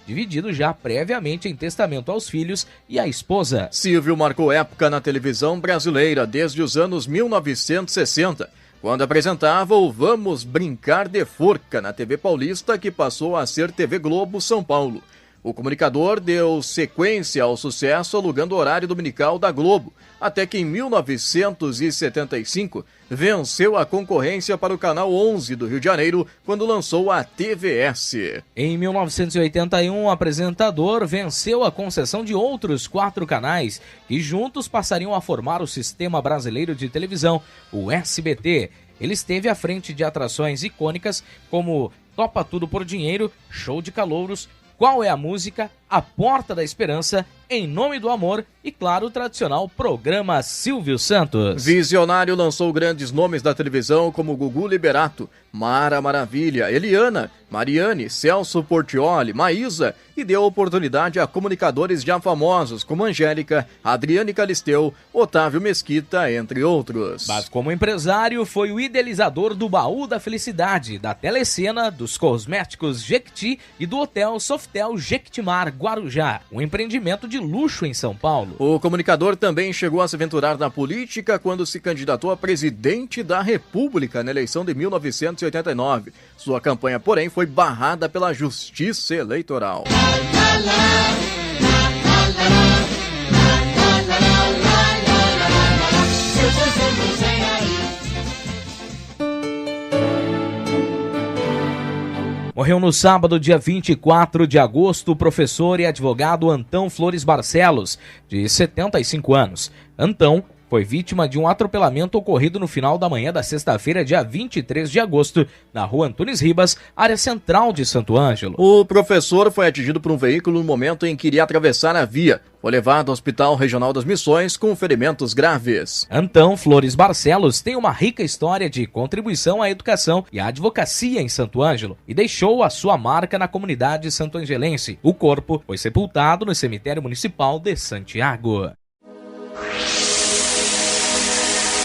dividido já previamente em testamento aos filhos e à esposa. Silvio marcou época na televisão brasileira desde os anos 1960, quando apresentava o Vamos Brincar de Forca na TV Paulista, que passou a ser TV Globo São Paulo. O comunicador deu sequência ao sucesso alugando o horário dominical da Globo, até que em 1975 venceu a concorrência para o Canal 11 do Rio de Janeiro, quando lançou a TVS. Em 1981, o apresentador venceu a concessão de outros 4 canais, que juntos passariam a formar o Sistema Brasileiro de Televisão, o SBT. Ele esteve à frente de atrações icônicas como Topa Tudo por Dinheiro, Show de Calouros, Qual é a Música?, A Porta da Esperança, Em Nome do Amor e, claro, o tradicional programa Silvio Santos. Visionário lançou grandes nomes da televisão como Gugu Liberato, Mara Maravilha, Eliana, Mariane, Celso Portiolli, Maísa e deu oportunidade a comunicadores já famosos como Angélica, Adriane Calisteu, Otávio Mesquita, entre outros. Mas como empresário foi o idealizador do Baú da Felicidade, da Telecena, dos cosméticos Jequiti e do Hotel Softel Jequitimar Guarujá, um empreendimento de luxo em São Paulo. O comunicador também chegou a se aventurar na política quando se candidatou a presidente da República na eleição de 1989. Sua campanha, porém, foi barrada pela Justiça Eleitoral. Morreu no sábado, dia 24 de agosto, o professor e advogado Antão Flores Barcelos, de 75 anos. Antão foi vítima de um atropelamento ocorrido no final da manhã da sexta-feira, dia 23 de agosto, na rua Antunes Ribas, área central de Santo Ângelo. O professor foi atingido por um veículo no momento em que iria atravessar a via. Foi levado ao Hospital Regional das Missões com ferimentos graves. Antão Flores Barcelos tem uma rica história de contribuição à educação e à advocacia em Santo Ângelo e deixou a sua marca na comunidade santo-angelense. O corpo foi sepultado no cemitério municipal de Santiago.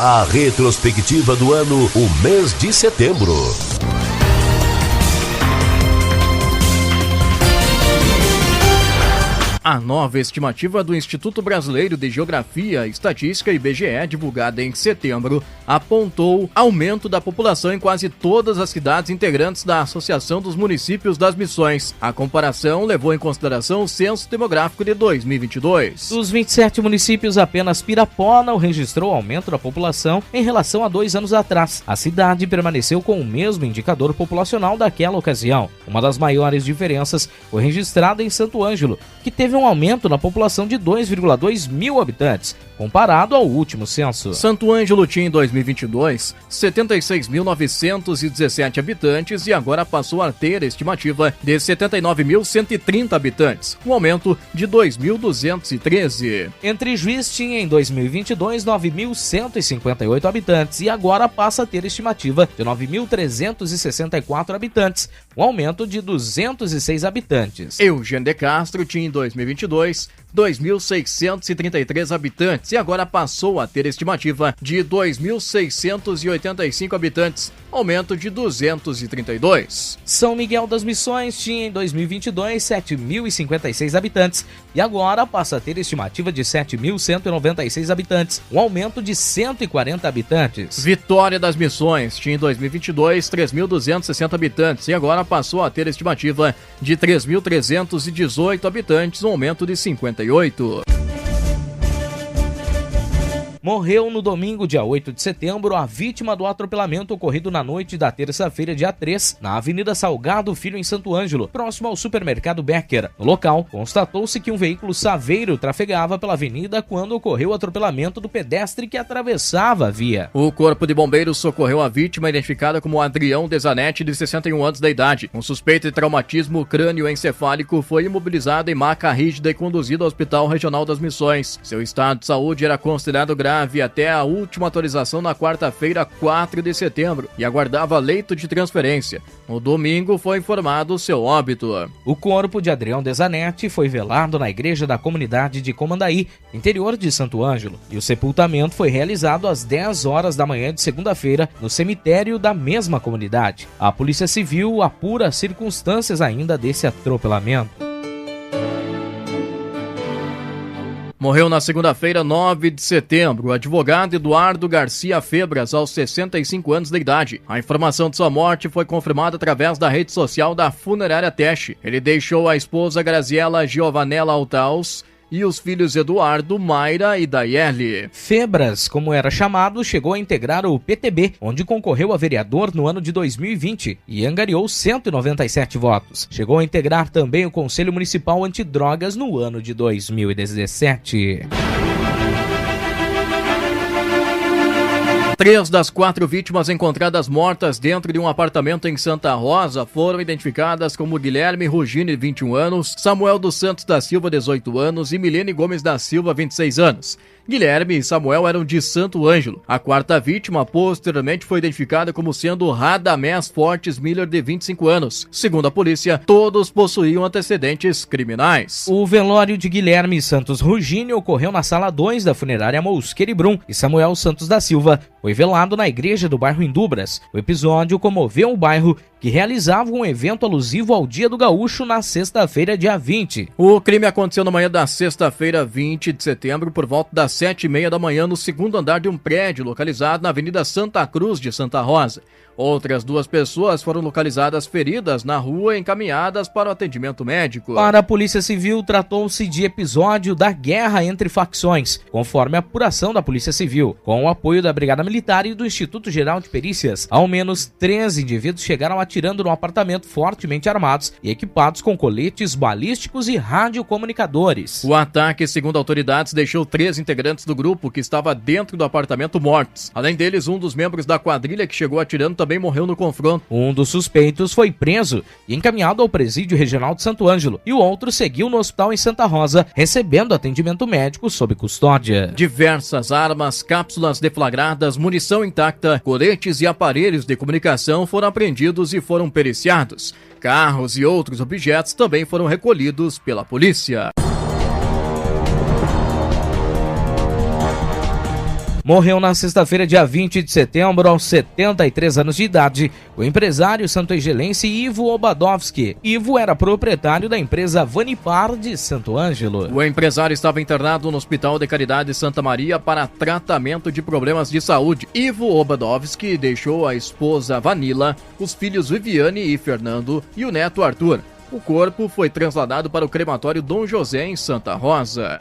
A retrospectiva do ano, o mês de setembro. A nova estimativa do Instituto Brasileiro de Geografia, Estatística e IBGE, divulgada em setembro, apontou aumento da população em quase todas as cidades integrantes da Associação dos Municípios das Missões. A comparação levou em consideração o censo demográfico de 2022. Dos 27 municípios, apenas Pirapó não registrou aumento da população em relação a 2 anos atrás. A cidade permaneceu com o mesmo indicador populacional daquela ocasião. Uma das maiores diferenças foi registrada em Santo Ângelo, que teve um aumento na população de 2,2 mil habitantes, comparado ao último censo. Santo Ângelo tinha em 2022 76.917 habitantes e agora passou a ter estimativa de 79.130 habitantes, um aumento de 2.213. Entre Juiz tinha em 2022 9.158 habitantes e agora passa a ter estimativa de 9.364 habitantes, um aumento de 206 habitantes. Eugênio de Castro tinha em 2022 2.633 habitantes e agora passou a ter estimativa de 2.685 habitantes, aumento de 232. São Miguel das Missões tinha em 2022 7.056 habitantes e agora passa a ter estimativa de 7.196 habitantes, um aumento de 140 habitantes. Vitória das Missões tinha em 2022 3.260 habitantes e agora passou a ter estimativa de 3.318 habitantes, um aumento de 58. Morreu no domingo, dia 8 de setembro, a vítima do atropelamento ocorrido na noite da terça-feira, dia 3, na Avenida Salgado Filho, em Santo Ângelo, próximo ao supermercado Becker. No local, constatou-se que um veículo saveiro trafegava pela avenida quando ocorreu o atropelamento do pedestre que atravessava a via. O Corpo de Bombeiros socorreu a vítima, identificada como Adrião Dezanetti, de 61 anos de idade. Um suspeito de traumatismo crânioencefálico foi imobilizado em maca rígida e conduzido ao Hospital Regional das Missões. Seu estado de saúde era considerado grave até a última atualização na quarta-feira, 4 de setembro, e aguardava leito de transferência. No domingo foi informado seu óbito. O corpo de Adrião Dezanetti foi velado na igreja da comunidade de Comandaí, interior de Santo Ângelo, e o sepultamento foi realizado às 10 horas da manhã de segunda-feira no cemitério da mesma comunidade. A Polícia Civil apura as circunstâncias ainda desse atropelamento. Morreu na segunda-feira, 9 de setembro, o advogado Eduardo Garcia Febras, aos 65 anos de idade. A informação de sua morte foi confirmada através da rede social da Funerária Teste. Ele deixou a esposa Graziela Giovanella Altaus e os filhos Eduardo, Mayra e Daiele. Febras, como era chamado, chegou a integrar o PTB, onde concorreu a vereador no ano de 2020 e angariou 197 votos. Chegou a integrar também o Conselho Municipal Antidrogas no ano de 2017. 3 das 4 vítimas encontradas mortas dentro de um apartamento em Santa Rosa foram identificadas como Guilherme Rugini, 21 anos, Samuel dos Santos da Silva, 18 anos e Milene Gomes da Silva, 26 anos. Guilherme e Samuel eram de Santo Ângelo. A quarta vítima posteriormente foi identificada como sendo Radamés Fortes Miller, de 25 anos. Segundo a polícia, todos possuíam antecedentes criminais. O velório de Guilherme Santos Rugini ocorreu na sala 2 da funerária Mosqueira e Brum e Samuel Santos da Silva foi velado na igreja do bairro Indubras. O episódio comoveu o bairro, que realizava um evento alusivo ao Dia do Gaúcho na sexta-feira, dia 20. O crime aconteceu na manhã da sexta-feira, 20 de setembro, por volta das 7h30 da manhã, no segundo andar de um prédio localizado na Avenida Santa Cruz de Santa Rosa. Outras 2 pessoas foram localizadas feridas na rua e encaminhadas para o atendimento médico. Para a Polícia Civil, tratou-se de episódio da guerra entre facções, conforme a apuração da Polícia Civil. Com o apoio da Brigada Militar e do Instituto Geral de Perícias, ao menos 13 indivíduos chegaram atirando no apartamento fortemente armados e equipados com coletes balísticos e radiocomunicadores. O ataque, segundo autoridades, deixou 3 integrantes do grupo que estava dentro do apartamento mortos. Além deles, um dos membros da quadrilha que chegou atirando também morreu no confronto. Um dos suspeitos foi preso e encaminhado ao presídio regional de Santo Ângelo e o outro seguiu no hospital em Santa Rosa, recebendo atendimento médico sob custódia. Diversas armas, cápsulas deflagradas, munição intacta, coletes e aparelhos de comunicação foram apreendidos e foram periciados. Carros e outros objetos também foram recolhidos pela polícia. Morreu na sexta-feira, dia 20 de setembro, aos 73 anos de idade, o empresário santo-angelense Ivo Obadovski. Ivo era proprietário da empresa Vanipar de Santo Ângelo. O empresário estava internado no Hospital de Caridade Santa Maria para tratamento de problemas de saúde. Ivo Obadovski deixou a esposa Vanila, os filhos Viviane e Fernando e o neto Arthur. O corpo foi trasladado para o crematório Dom José em Santa Rosa.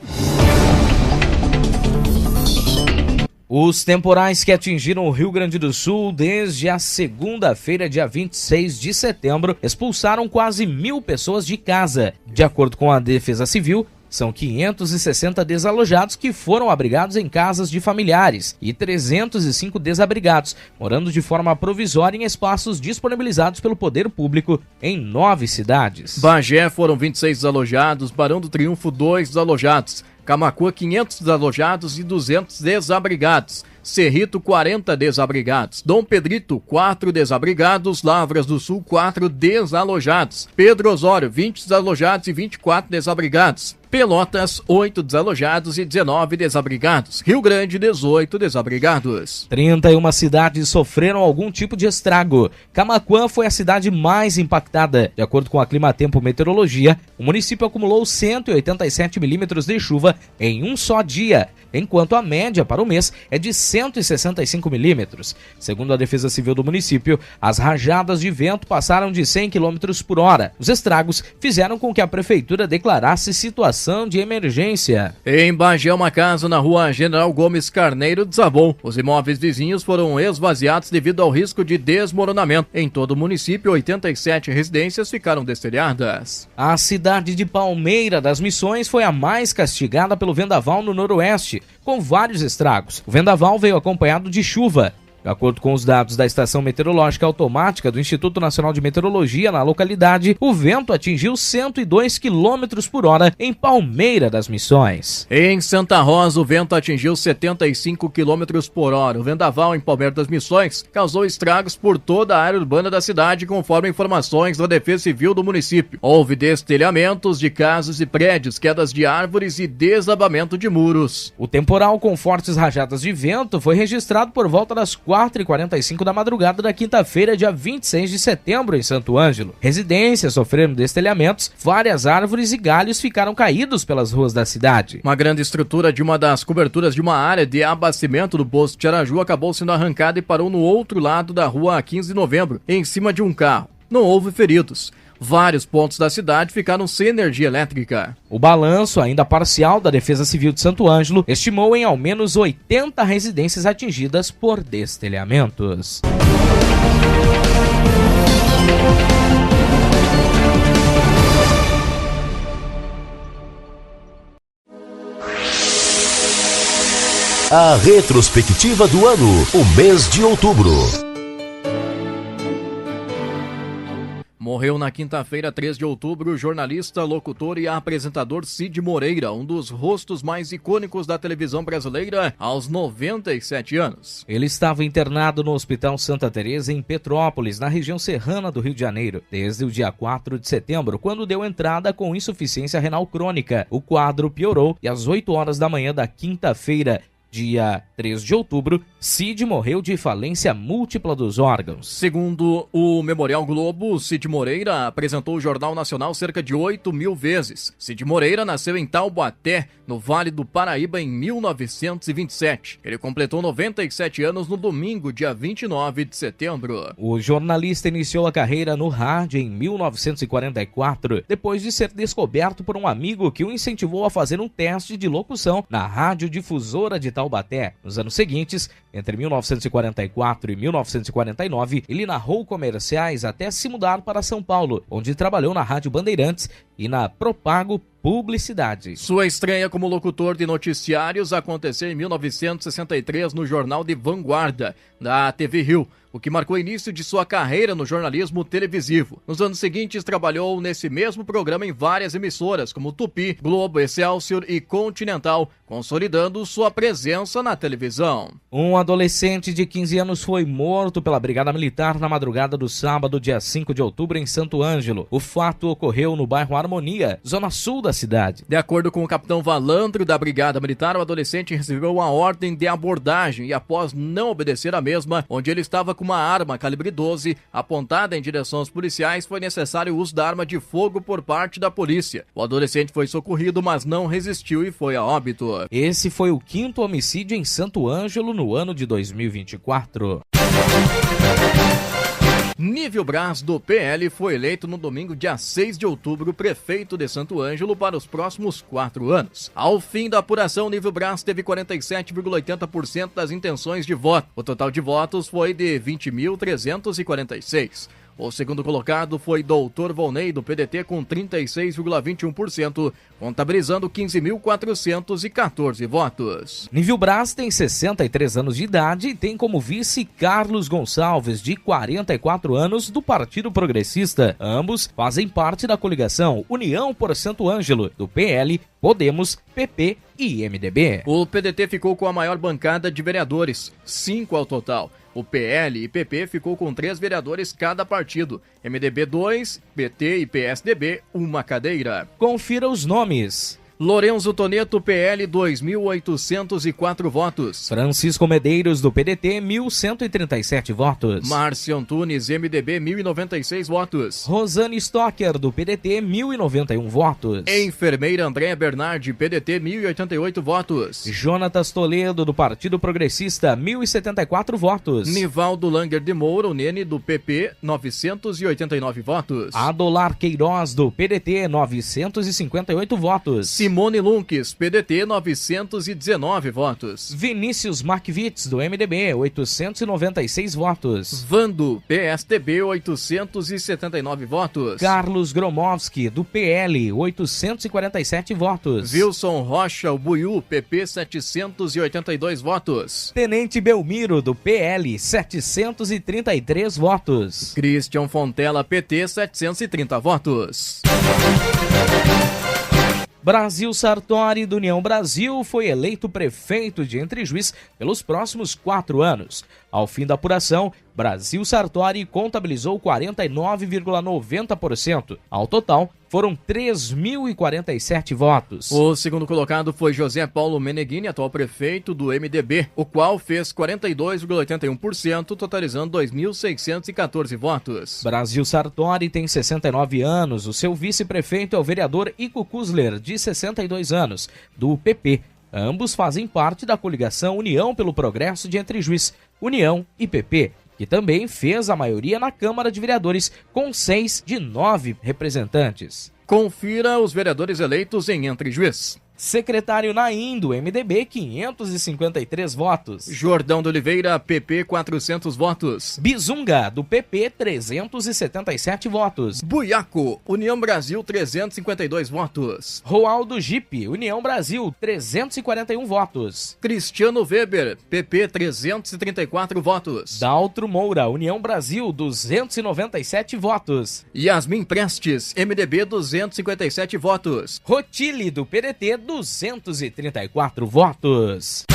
Os temporais que atingiram o Rio Grande do Sul desde a segunda-feira, dia 26 de setembro, expulsaram quase 1.000 pessoas de casa. De acordo com a Defesa Civil, são 560 desalojados que foram abrigados em casas de familiares e 305 desabrigados, morando de forma provisória em espaços disponibilizados pelo poder público em 9 cidades. Bagé foram 26 desalojados, Barão do Triunfo 2 desalojados, Camaquã 500 desalojados e 200 desabrigados. Cerrito, 40 desabrigados. Dom Pedrito, 4 desabrigados. Lavras do Sul, 4 desalojados. Pedro Osório, 20 desalojados e 24 desabrigados. Pelotas, 8 desalojados e 19 desabrigados. Rio Grande, 18 desabrigados. 31 cidades sofreram algum tipo de estrago. Camaquã foi a cidade mais impactada. De acordo com a Climatempo Meteorologia, o município acumulou 187 milímetros de chuva em um só dia, enquanto a média para o mês é de 165 milímetros. Segundo a Defesa Civil do município, as rajadas de vento passaram de 100 km por hora. Os estragos fizeram com que a prefeitura declarasse situação de emergência. Em Bagé, uma casa na rua General Gomes Carneiro desabou. Os imóveis vizinhos foram esvaziados devido ao risco de desmoronamento. Em todo o município, 87 residências ficaram destelhadas. A cidade de Palmeira das Missões foi a mais castigada pelo vendaval no noroeste, com vários estragos. O vendaval veio acompanhado de chuva. De acordo com os dados da Estação Meteorológica Automática do Instituto Nacional de Meteorologia, na localidade, o vento atingiu 102 km por hora em Palmeira das Missões. Em Santa Rosa, o vento atingiu 75 km por hora. O vendaval em Palmeira das Missões causou estragos por toda a área urbana da cidade, conforme informações da Defesa Civil do município. Houve destelhamentos de casas e prédios, quedas de árvores e desabamento de muros. O temporal com fortes rajadas de vento foi registrado por volta das 4h45 da madrugada da quinta-feira, dia 26 de setembro, em Santo Ângelo. Residências sofreram destelhamentos, várias árvores e galhos ficaram caídos pelas ruas da cidade. Uma grande estrutura de uma das coberturas de uma área de abastecimento do posto de Araju acabou sendo arrancada e parou no outro lado da rua 15 de novembro, em cima de um carro. Não houve feridos. Vários pontos da cidade ficaram sem energia elétrica. O balanço, ainda parcial, da Defesa Civil de Santo Ângelo estimou em ao menos 80 residências atingidas por destelhamentos. A retrospectiva do ano, o mês de outubro. Morreu na quinta-feira, 3 de outubro, o jornalista, locutor e apresentador Cid Moreira, um dos rostos mais icônicos da televisão brasileira, aos 97 anos. Ele estava internado no Hospital Santa Teresa, em Petrópolis, na região serrana do Rio de Janeiro, desde o dia 4 de setembro, quando deu entrada com insuficiência renal crônica. O quadro piorou e às 8 horas da manhã da quinta-feira, dia 3 de outubro, Cid morreu de falência múltipla dos órgãos. Segundo o Memorial Globo, Cid Moreira apresentou o Jornal Nacional cerca de 8.000 vezes. Cid Moreira nasceu em Taubaté, no Vale do Paraíba, em 1927. Ele completou 97 anos no domingo, dia 29 de setembro. O jornalista iniciou a carreira no rádio em 1944, depois de ser descoberto por um amigo que o incentivou a fazer um teste de locução na radiodifusora de Taubaté. Nos anos seguintes, entre 1944 e 1949, ele narrou comerciais até se mudar para São Paulo, onde trabalhou na Rádio Bandeirantes e na Propago Publicidade. Sua estreia como locutor de noticiários aconteceu em 1963 no Jornal de Vanguarda, da TV Rio, o que marcou o início de sua carreira no jornalismo televisivo. Nos anos seguintes, trabalhou nesse mesmo programa em várias emissoras, como Tupi, Globo, Excelsior e Continental, consolidando sua presença na televisão. Um adolescente de 15 anos foi morto pela Brigada Militar na madrugada do sábado, dia 5 de outubro, em Santo Ângelo. O fato ocorreu no bairro Harmonia, Harmonia, zona sul da cidade. De acordo com o capitão Valandro da Brigada Militar, o adolescente recebeu uma ordem de abordagem e, após não obedecer a mesma, onde ele estava com uma arma calibre 12 apontada em direção aos policiais, foi necessário o uso da arma de fogo por parte da polícia. O adolescente foi socorrido, mas não resistiu e foi a óbito. Esse foi o 5º homicídio em Santo Ângelo no ano de 2024. Nível Braz, do PL, foi eleito no domingo, dia 6 de outubro, prefeito de Santo Ângelo para os próximos 4 anos. Ao fim da apuração, Nível Braz teve 47,80% das intenções de voto. O total de votos foi de 20.346. O segundo colocado foi Dr. Volney, do PDT, com 36,21%, contabilizando 15.414 votos. Nível Braz tem 63 anos de idade e tem como vice Carlos Gonçalves, de 44 anos, do Partido Progressista. Ambos fazem parte da coligação União por Santo Ângelo, do PL, Podemos, PP e MDB. O PDT ficou com a maior bancada de vereadores, 5 ao total. O PL e PP ficou com 3 vereadores cada partido. MDB 2, PT e PSDB, 1 cadeira. Confira os nomes. Lourenço Toneto, PL, 2.804 votos. Francisco Medeiros, do PDT, 1.137 votos. Márcio Antunes, MDB, 1.096 votos. Rosane Stocker, do PDT, 1.091 votos. Enfermeira Andréa Bernardi, PDT, 1.088 votos. Jonatas Toledo, do Partido Progressista, 1.074 votos. Nivaldo Langer de Moura, o Nene, do PP, 989 votos. Adolar Queiroz, do PDT, 958 votos. Simone Lunques, PDT, 919 votos. Vinícius Markvitz, do MDB, 896 votos. Vando, PSDB, 879 votos. Carlos Gromowski, do PL, 847 votos. Wilson Rocha, o Buiú, PP, 782 votos. Tenente Belmiro, do PL, 733 votos. Christian Fontela, PT, 730 votos. Brasil Sartori, do União Brasil, foi eleito prefeito de Entre Juiz pelos próximos 4 anos. Ao fim da apuração, Brasil Sartori contabilizou 49,90%. Ao total, foram 3.047 votos. O segundo colocado foi José Paulo Meneghini, atual prefeito do MDB, o qual fez 42,81%, totalizando 2.614 votos. Brasil Sartori tem 69 anos. O seu vice-prefeito é o vereador Ico Kusler, de 62 anos, do PP. Ambos fazem parte da coligação União pelo Progresso de Entre Juiz, União e PP, que também fez a maioria na Câmara de Vereadores, com 6 de 9 representantes. Confira os vereadores eleitos em Entre Juiz. Secretário Naim, do MDB, 553 votos. Jordão de Oliveira, PP, 400 votos. Bizunga, do PP, 377 votos. Buiaco, União Brasil, 352 votos. Roaldo Gipe, União Brasil, 341 votos. Cristiano Weber, PP, 334 votos. Daltro Moura, União Brasil, 297 votos. Yasmin Prestes, MDB, 257 votos. Rotile, do PDT, 234 votos.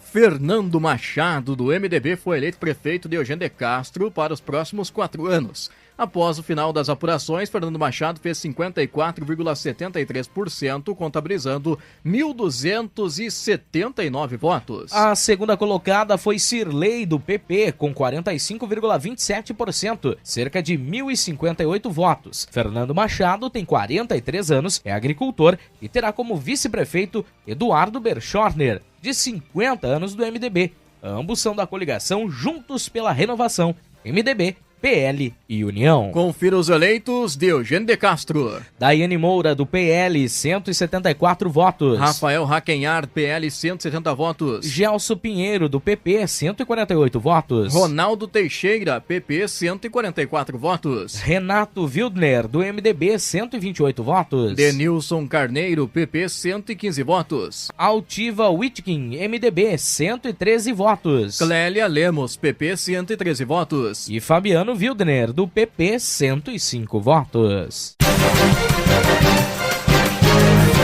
Fernando Machado, do MDB, foi eleito prefeito de Eugênio de Castro para os próximos 4 anos. Após o final das apurações, Fernando Machado fez 54,73%, contabilizando 1.279 votos. A segunda colocada foi Cirlei, do PP, com 45,27%, cerca de 1.058 votos. Fernando Machado tem 43 anos, é agricultor e terá como vice-prefeito Eduardo Berchorner, de 50 anos, do MDB. Ambos são da coligação Juntos pela Renovação, MDB, PL e União. Confira os eleitos de Eugênio de Castro. Daiane Moura, do PL, 174 votos. Rafael Raquenhar, PL, 170 votos. Gelson Pinheiro, do PP, 148 votos. Ronaldo Teixeira, PP, 144 votos. Renato Wildner, do MDB, 128 votos. Denilson Carneiro, PP, 115 votos. Altiva Witkin, MDB, 113 votos. Clélia Lemos, PP, 113 votos. E Fabiano Wildner, do PP, 105 votos.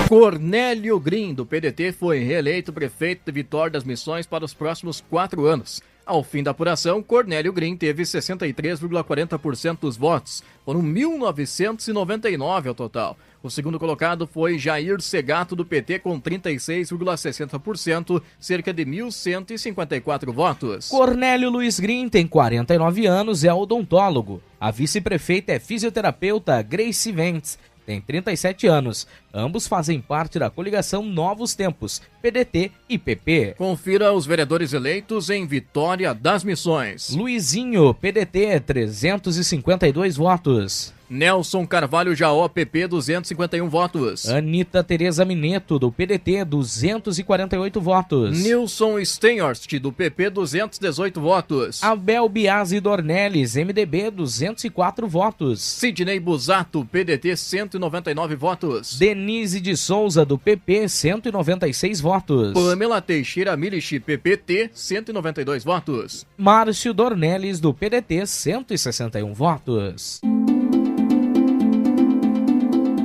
Cornélio Grim, do PDT, foi reeleito prefeito de Vitória das Missões para os próximos 4 anos. Ao fim da apuração, Cornélio Green teve 63,40% dos votos. Foram 1.999 ao total. O segundo colocado foi Jair Segato, do PT, com 36,60%, cerca de 1.154 votos. Cornélio Luiz Green tem 49 anos, é odontólogo. A vice-prefeita é fisioterapeuta Grace Ventes, tem 37 anos. Ambos fazem parte da coligação Novos Tempos, PDT e PP. Confira os vereadores eleitos em Vitória das Missões. Luizinho, PDT, 352 votos. Nelson Carvalho Jaó, PP, 251 votos. Anita Tereza Mineto, do PDT, 248 votos. Nilson Stenhorst, do PP, 218 votos. Abel Biasi Dornelles, MDB, 204 votos. Sidney Busato, PDT, 199 votos. Denise de Souza, do PP, 196 votos. Pamela Teixeira Milich, PPT, 192 votos. Márcio Dornelles, do PDT, 161 votos.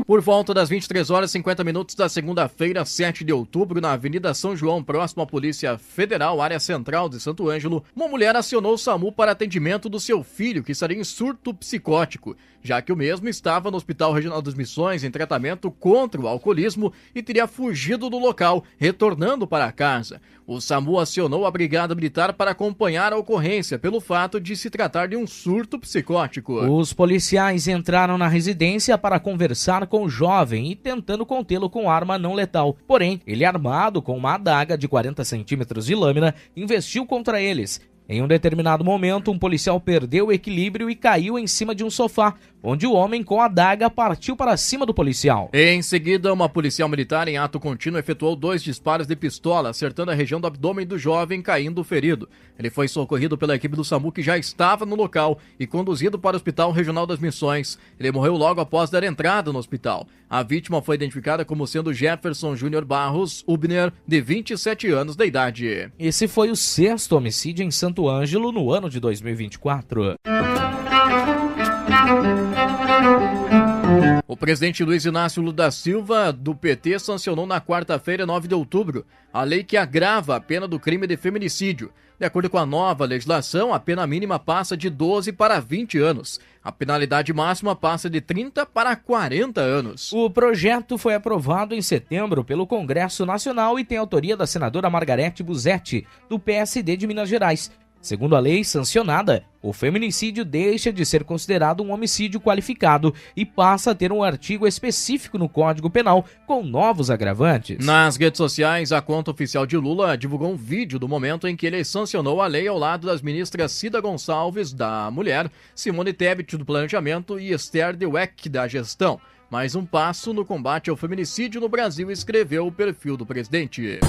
Por volta das 23h50 da segunda-feira, 7 de outubro, na Avenida São João, próximo à Polícia Federal, área central de Santo Ângelo, uma mulher acionou o SAMU para atendimento do seu filho, que estaria em surto psicótico, já que o mesmo estava no Hospital Regional das Missões em tratamento contra o alcoolismo e teria fugido do local, retornando para casa. O SAMU acionou a Brigada Militar para acompanhar a ocorrência pelo fato de se tratar de um surto psicótico. Os policiais entraram na residência para conversar com o jovem e tentando contê-lo com arma não letal. Porém, ele, armado com uma adaga de 40 centímetros de lâmina, investiu contra eles. Em um determinado momento, um policial perdeu o equilíbrio e caiu em cima de um sofá, onde o homem com a adaga partiu para cima do policial. Em seguida, uma policial militar em ato contínuo efetuou 2 disparos de pistola, acertando a região do abdômen do jovem, caindo ferido. Ele foi socorrido pela equipe do SAMU, que já estava no local, e conduzido para o Hospital Regional das Missões. Ele morreu logo após dar entrada no hospital. A vítima foi identificada como sendo Jefferson Júnior Barros Ubner, de 27 anos de idade. Esse foi o 6º homicídio em Santo Ângelo no ano de 2024. O presidente Luiz Inácio Lula da Silva, do PT, sancionou na quarta-feira, 9 de outubro, a lei que agrava a pena do crime de feminicídio. De acordo com a nova legislação, a pena mínima passa de 12 para 20 anos. A penalidade máxima passa de 30 para 40 anos. O projeto foi aprovado em setembro pelo Congresso Nacional e tem autoria da senadora Margarete Busetti, do PSD de Minas Gerais. Segundo a lei sancionada, o feminicídio deixa de ser considerado um homicídio qualificado e passa a ter um artigo específico no Código Penal com novos agravantes. Nas redes sociais, a conta oficial de Lula divulgou um vídeo do momento em que ele sancionou a lei ao lado das ministras Cida Gonçalves, da Mulher, Simone Tebet, do Planejamento, e Esther Dweck, da Gestão. Mais um passo no combate ao feminicídio no Brasil, escreveu o perfil do presidente.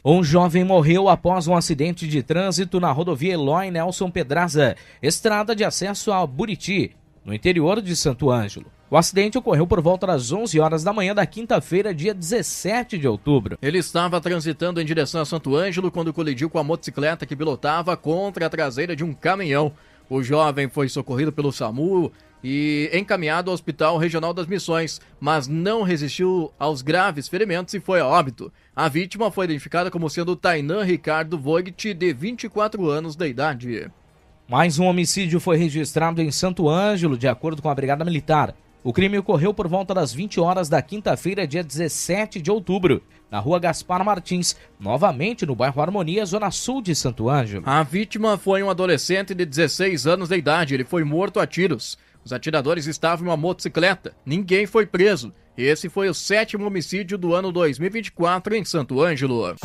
Um jovem morreu após um acidente de trânsito na rodovia Eloy Nelson Pedraza, estrada de acesso a Buriti, no interior de Santo Ângelo. O acidente ocorreu por volta das 11 horas da manhã da quinta-feira, dia 17 de outubro. Ele estava transitando em direção a Santo Ângelo quando colidiu com a motocicleta que pilotava contra a traseira de um caminhão. O jovem foi socorrido pelo SAMU e encaminhado ao Hospital Regional das Missões, mas não resistiu aos graves ferimentos e foi a óbito. A vítima foi identificada como sendo Tainan Ricardo Voigt, de 24 anos de idade. Mais um homicídio foi registrado em Santo Ângelo, de acordo com a Brigada Militar. O crime ocorreu por volta das 20 horas da quinta-feira, dia 17 de outubro, na rua Gaspar Martins, novamente no bairro Harmonia, zona sul de Santo Ângelo. A vítima foi um adolescente de 16 anos de idade. Ele foi morto a tiros. Os atiradores estavam em uma motocicleta. Ninguém foi preso. Esse foi o 7º homicídio do ano 2024 em Santo Ângelo.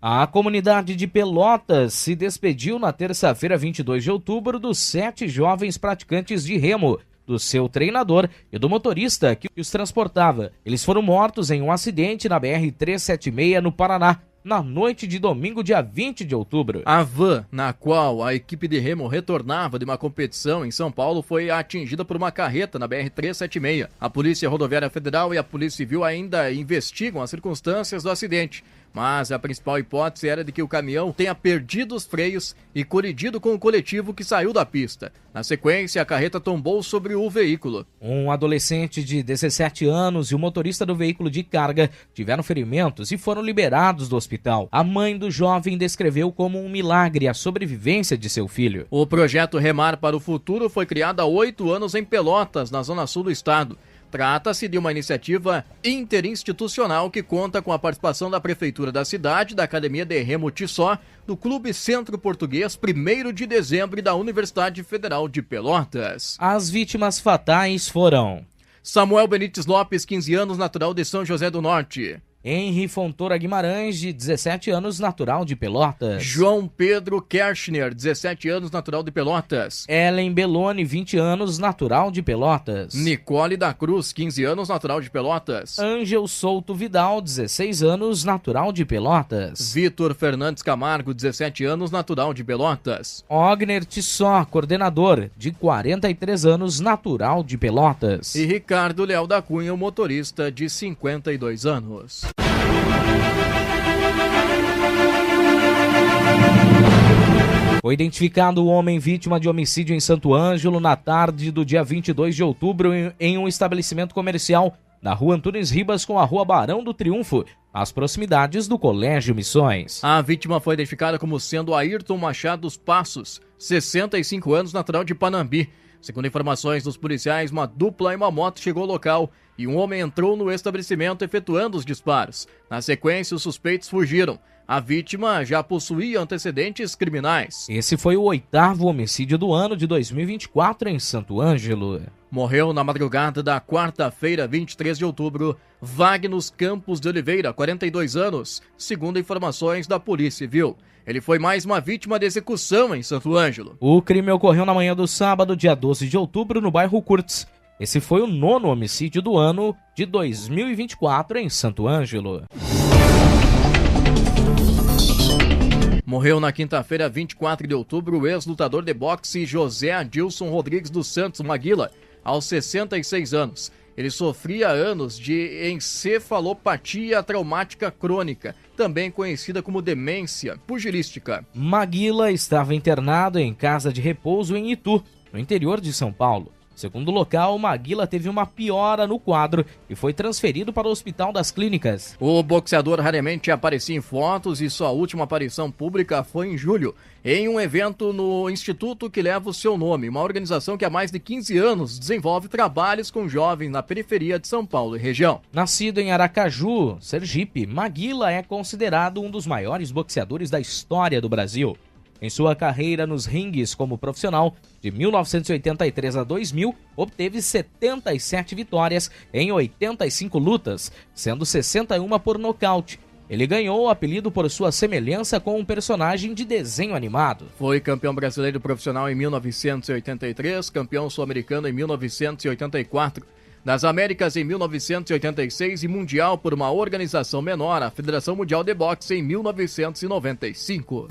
A comunidade de Pelotas se despediu na terça-feira, 22 de outubro, dos 7 jovens praticantes de remo, do seu treinador e do motorista que os transportava. Eles foram mortos em um acidente na BR-376, no Paraná, na noite de domingo, dia 20 de outubro. A van, na qual a equipe de remo retornava de uma competição em São Paulo, foi atingida por uma carreta na BR-376. A Polícia Rodoviária Federal e a Polícia Civil ainda investigam as circunstâncias do acidente. mas a principal hipótese era de que o caminhão tenha perdido os freios e colidido com o coletivo que saiu da pista. Na sequência, a carreta tombou sobre o veículo. Um adolescente de 17 anos e o motorista do veículo de carga tiveram ferimentos e foram liberados do hospital. A mãe do jovem descreveu como um milagre a sobrevivência de seu filho. O projeto Remar para o Futuro foi criado há 8 anos em Pelotas, na zona sul do estado. Trata-se de uma iniciativa interinstitucional que conta com a participação da Prefeitura da cidade, da Academia de Remo Tissó, do Clube Centro Português 1º de Dezembro e da Universidade Federal de Pelotas. As vítimas fatais foram Samuel Benites Lopes, 15 anos, natural de São José do Norte. Henri Fontoura Guimarães, de 17 anos, natural de Pelotas. João Pedro Kershner, 17 anos, natural de Pelotas. Ellen Belloni, 20 anos, natural de Pelotas. Nicole da Cruz, 15 anos, natural de Pelotas. Ângel Souto Vidal, 16 anos, natural de Pelotas. Vitor Fernandes Camargo, 17 anos, natural de Pelotas. Ogner Tissó, coordenador, de 43 anos, natural de Pelotas. E Ricardo Leal da Cunha, motorista, de 52 anos. Foi identificado o homem vítima de homicídio em Santo Ângelo na tarde do dia 22 de outubro em um estabelecimento comercial na Rua Antunes Ribas com a Rua Barão do Triunfo, às proximidades do Colégio Missões. A vítima foi identificada como sendo Ayrton Machado dos Passos, 65 anos, natural de Panambi. Segundo informações dos policiais, uma dupla em uma moto chegou ao local e um homem entrou no estabelecimento efetuando os disparos. Na sequência, os suspeitos fugiram. A vítima já possuía antecedentes criminais. Esse foi o 8º homicídio do ano de 2024 em Santo Ângelo. Morreu na madrugada da quarta-feira, 23 de outubro, Wagner Campos de Oliveira, 42 anos, segundo informações da Polícia Civil. Ele foi mais uma vítima de execução em Santo Ângelo. O crime ocorreu na manhã do sábado, dia 12 de outubro, no bairro Curtis. Esse foi o 9º homicídio do ano de 2024 em Santo Ângelo. Morreu na quinta-feira, 24 de outubro, o ex-lutador de boxe José Adilson Rodrigues dos Santos Maguila, aos 66 anos. Ele sofria há anos de encefalopatia traumática crônica, também conhecida como demência pugilística. Maguila estava internado em casa de repouso em Itu, no interior de São Paulo. Segundo o local, Maguila teve uma piora no quadro e foi transferido para o Hospital das Clínicas. O boxeador raramente aparecia em fotos e sua última aparição pública foi em julho, em um evento no instituto que leva o seu nome, uma organização que há mais de 15 anos desenvolve trabalhos com jovens na periferia de São Paulo e região. Nascido em Aracaju, Sergipe, Maguila é considerado um dos maiores boxeadores da história do Brasil. Em sua carreira nos ringues como profissional, de 1983 a 2000, obteve 77 vitórias em 85 lutas, sendo 61 por nocaute. Ele ganhou o apelido por sua semelhança com um personagem de desenho animado. Foi campeão brasileiro profissional em 1983, campeão sul-americano em 1984. Das Américas em 1986 e mundial por uma organização menor, a Federação Mundial de Boxe, em 1995.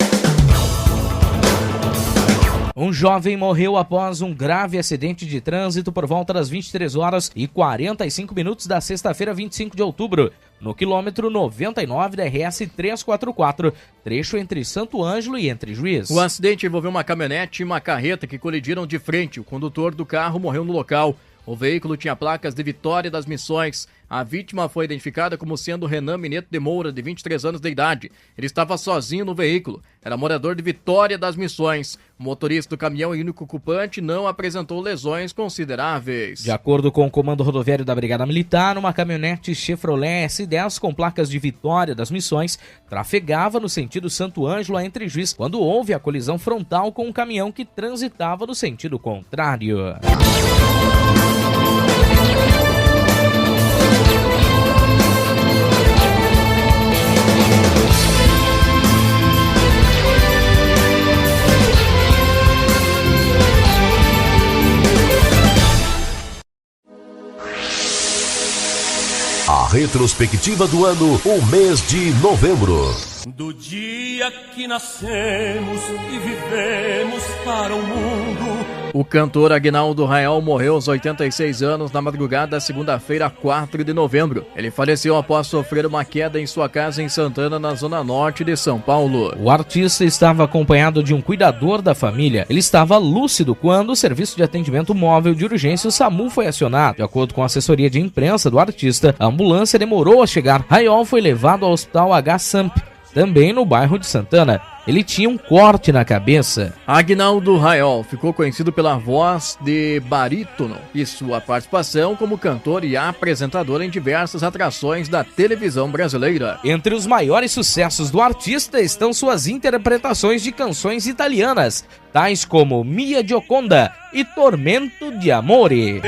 Um jovem morreu após um grave acidente de trânsito por volta das 23 horas e 45 minutos da sexta-feira, 25 de outubro, no quilômetro 99 da RS 344, trecho entre Santo Ângelo e Entre Juiz. O acidente envolveu uma caminhonete e uma carreta que colidiram de frente. O condutor do carro morreu no local. O veículo tinha placas de Vitória das Missões. A vítima foi identificada como sendo Renan Mineto de Moura, de 23 anos de idade. Ele estava sozinho no veículo. Era morador de Vitória das Missões. O motorista do caminhão e único ocupante não apresentou lesões consideráveis. De acordo com o Comando Rodoviário da Brigada Militar, uma caminhonete Chevrolet S10 com placas de Vitória das Missões trafegava no sentido Santo Ângelo a Entre Juiz quando houve a colisão frontal com um caminhão que transitava no sentido contrário. A retrospectiva do ano, o mês de novembro. Do dia que nascemos e vivemos para o mundo. O cantor Aguinaldo Rayol morreu aos 86 anos na madrugada da segunda-feira, 4 de novembro. Ele faleceu após sofrer uma queda em sua casa em Santana, na zona norte de São Paulo. O artista estava acompanhado de um cuidador da família. Ele estava lúcido quando o serviço de atendimento móvel de urgência, o SAMU, foi acionado. De acordo com a assessoria de imprensa do artista, a ambulância demorou a chegar. Rayol foi levado ao hospital H-Samp, também no bairro de Santana. Ele tinha um corte na cabeça. Aguinaldo Rayol ficou conhecido pela voz de barítono e sua participação como cantor e apresentador em diversas atrações da televisão brasileira. Entre os maiores sucessos do artista estão suas interpretações de canções italianas, tais como Mia Gioconda e Tormento di Amore.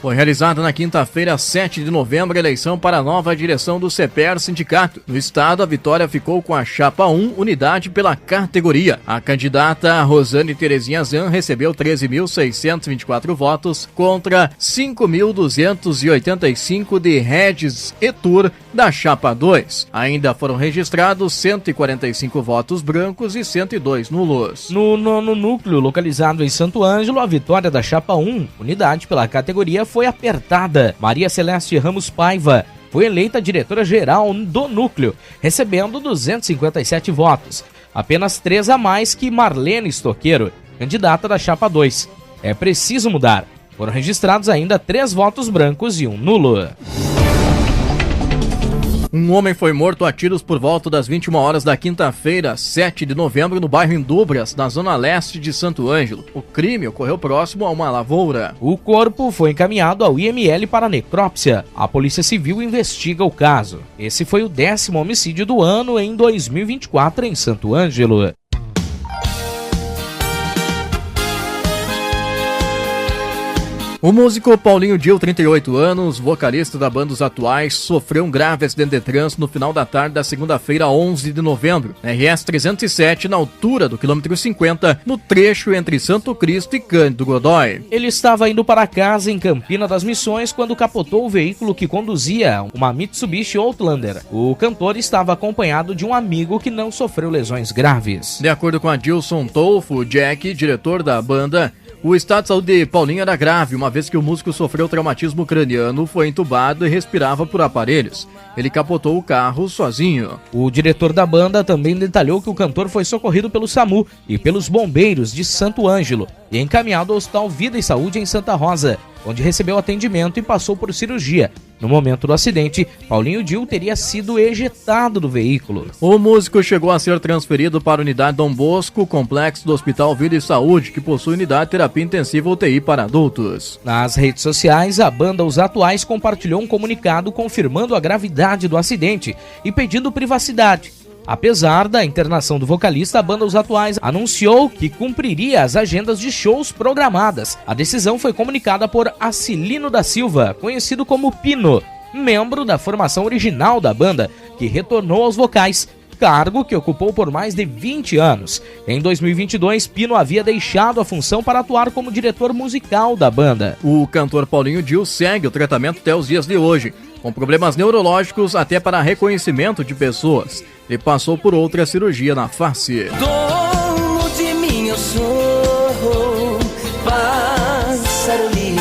Foi realizada na quinta-feira, 7 de novembro, a eleição para a nova direção do CEPER Sindicato. No estado, a vitória ficou com a Chapa 1, unidade pela categoria. A candidata Rosane Terezinha Zan recebeu 13.624 votos contra 5.285 de Regis Etur, da Chapa 2. Ainda foram registrados 145 votos brancos e 102 nulos. No nono núcleo, localizado em Santo Ângelo, a vitória da Chapa 1, unidade pela categoria, foi apertada. Maria Celeste Ramos Paiva foi eleita diretora-geral do núcleo, recebendo 257 votos, apenas 3 a mais que Marlene Stoqueiro, candidata da Chapa 2. É preciso mudar. Foram registrados ainda 3 votos brancos e 1 nulo. Um homem foi morto a tiros por volta das 21 horas da quinta-feira, 7 de novembro, no bairro Indubras, na zona leste de Santo Ângelo. O crime ocorreu próximo a uma lavoura. O corpo foi encaminhado ao IML para necrópsia. A Polícia Civil investiga o caso. Esse foi o 10º homicídio do ano em 2024 em Santo Ângelo. O músico Paulinho Dil, 38 anos, vocalista da banda Os Atuais, sofreu um grave acidente de trânsito no final da tarde da segunda-feira, 11 de novembro, na RS 307, na altura do quilômetro 50, no trecho entre Santo Cristo e Cândido Godói. Ele estava indo para casa em Campina das Missões quando capotou o veículo que conduzia, uma Mitsubishi Outlander. O cantor estava acompanhado de um amigo que não sofreu lesões graves. De acordo com Adilson Tolfo Jack, diretor da banda, o estado de saúde de Paulinho era grave, uma vez que o músico sofreu traumatismo craniano, foi entubado e respirava por aparelhos. Ele capotou o carro sozinho. O diretor da banda também detalhou que o cantor foi socorrido pelo SAMU e pelos bombeiros de Santo Ângelo e encaminhado ao Hospital Vida e Saúde em Santa Rosa, onde recebeu atendimento e passou por cirurgia. No momento do acidente, Paulinho Dil teria sido ejetado do veículo. O músico chegou a ser transferido para a unidade Dom Bosco, complexo do Hospital Vida e Saúde, que possui unidade de terapia intensiva UTI para adultos. Nas redes sociais, a banda Os Atuais compartilhou um comunicado confirmando a gravidade do acidente e pedindo privacidade. Apesar da internação do vocalista, a banda Os Atuais anunciou que cumpriria as agendas de shows programadas. A decisão foi comunicada por Acilino da Silva, conhecido como Pino, membro da formação original da banda, que retornou aos vocais, cargo que ocupou por mais de 20 anos. Em 2022, Pino havia deixado a função para atuar como diretor musical da banda. O cantor Paulinho Dil segue o tratamento até os dias de hoje, com problemas neurológicos até para reconhecimento de pessoas. Ele passou por outra cirurgia na face. Dono de mim eu sou, pássaro livre.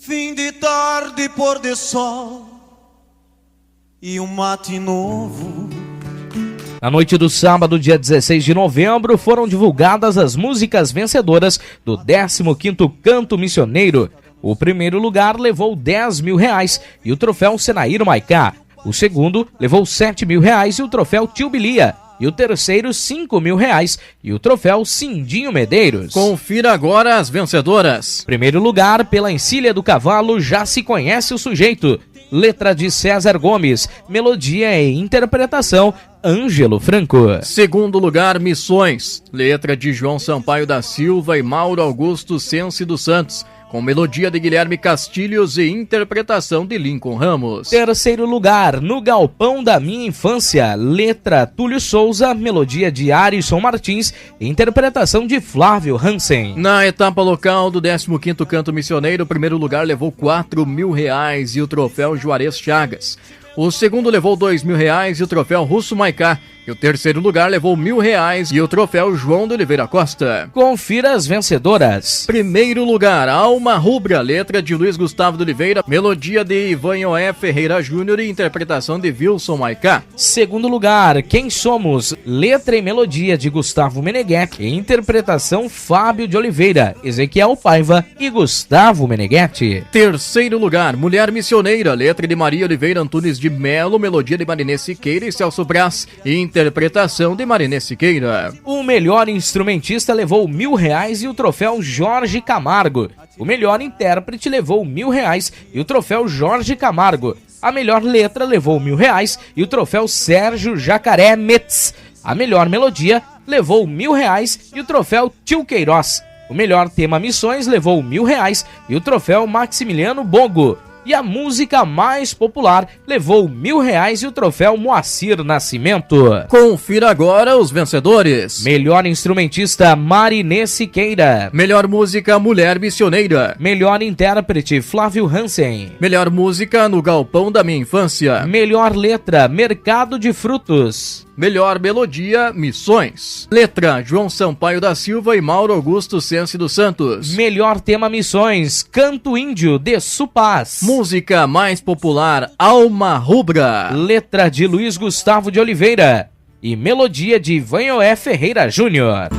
Fim de tarde, pôr de sol e um mate novo. Na noite do sábado, dia 16 de novembro, foram divulgadas as músicas vencedoras do 15º Canto Missioneiro. O primeiro lugar levou R$10 mil e o troféu Senaíro Maicá. O segundo levou R$7 mil e o troféu Tio Bilia. E o terceiro, R$5 mil e o troféu Cindinho Medeiros. Confira agora as vencedoras. Primeiro lugar, pela Encilha do Cavalo, Já Se Conhece o Sujeito. Letra de César Gomes, melodia e interpretação, Ângelo Franco. Segundo lugar, Missões, letra de João Sampaio da Silva e Mauro Augusto Sense dos Santos, com melodia de Guilherme Castilhos e interpretação de Lincoln Ramos. Terceiro lugar, No Galpão da Minha Infância, letra Túlio Souza, melodia de Arisson Martins e interpretação de Flávio Hansen. Na etapa local do 15º Canto Missioneiro, o primeiro lugar levou R$4 mil e o troféu Juarez Chagas. O segundo levou R$2 mil e o troféu Russo Maicá. E o terceiro lugar levou R$1.000 e o troféu João de Oliveira Costa. Confira as vencedoras. Primeiro lugar, Alma Rubra, letra de Luiz Gustavo de Oliveira, melodia de Ivanhoé Ferreira Júnior e interpretação de Wilson Maicá. Segundo lugar, Quem Somos, letra e melodia de Gustavo Meneghetti e interpretação Fábio de Oliveira, Ezequiel Paiva e Gustavo Meneghetti. Terceiro lugar, Mulher Missioneira, letra de Maria Oliveira Antunes de Melo, melodia de Marinês Siqueira e Celso Brás e interpretação de Marinês Siqueira. O melhor instrumentista levou R$1.000 e o troféu Jorge Camargo. O melhor intérprete levou R$1.000 e o troféu Jorge Camargo. A melhor letra levou R$1.000 e o troféu Sérgio Jacaré Metz. A melhor melodia levou R$1.000 e o troféu Tio Queiroz. O melhor tema Missões levou R$1.000 e o troféu Maximiliano Bogo. E a música mais popular levou R$1.000 e o troféu Moacir Nascimento. Confira agora os vencedores. Melhor instrumentista, Marinês Siqueira. Melhor música, Mulher Missioneira. Melhor intérprete, Flávio Hansen. Melhor música, No Galpão da Minha Infância. Melhor letra, Mercado de Frutos. Melhor melodia, Missões. Letra, João Sampaio da Silva e Mauro Augusto Sense dos Santos. Melhor tema Missões, Canto Índio de Supaz. Música mais popular, Alma Rubra. Letra de Luiz Gustavo de Oliveira e melodia de Ivanhoé Ferreira Júnior.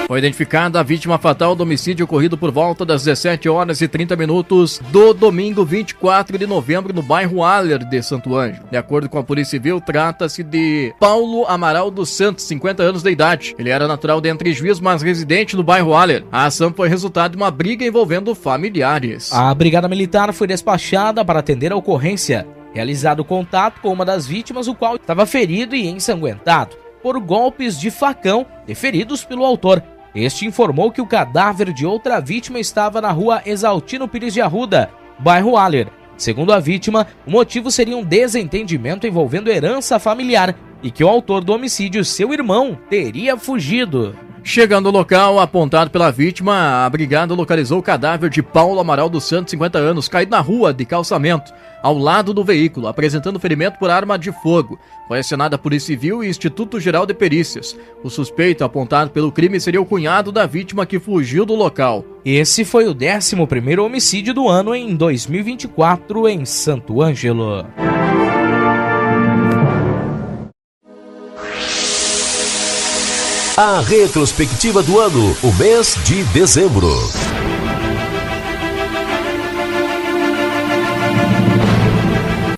Foi identificada a vítima fatal do homicídio ocorrido por volta das 17h30 do domingo 24 de novembro no bairro Aller de Santo Ângelo. De acordo com a Polícia Civil, trata-se de Paulo Amaral dos Santos, 50 anos de idade. Ele era natural de Entre Juízes, mas residente no bairro Aller. A ação foi resultado de uma briga envolvendo familiares. A Brigada Militar foi despachada para atender a ocorrência. Realizado contato com uma das vítimas, o qual estava ferido e ensanguentado por golpes de facão deferidos pelo autor. Este informou que o cadáver de outra vítima estava na rua Exaltino Pires de Arruda, bairro Aller. Segundo a vítima, o motivo seria um desentendimento envolvendo herança familiar e que o autor do homicídio, seu irmão, teria fugido. Chegando ao local apontado pela vítima, a brigada localizou o cadáver de Paulo Amaral dos Santos, 50 anos, caído na rua de calçamento, ao lado do veículo, apresentando ferimento por arma de fogo. Foi acionada a Polícia Civil e Instituto Geral de Perícias. O suspeito apontado pelo crime seria o cunhado da vítima que fugiu do local. Esse foi o 11º homicídio do ano em 2024 em Santo Ângelo. A retrospectiva do ano, o mês de dezembro.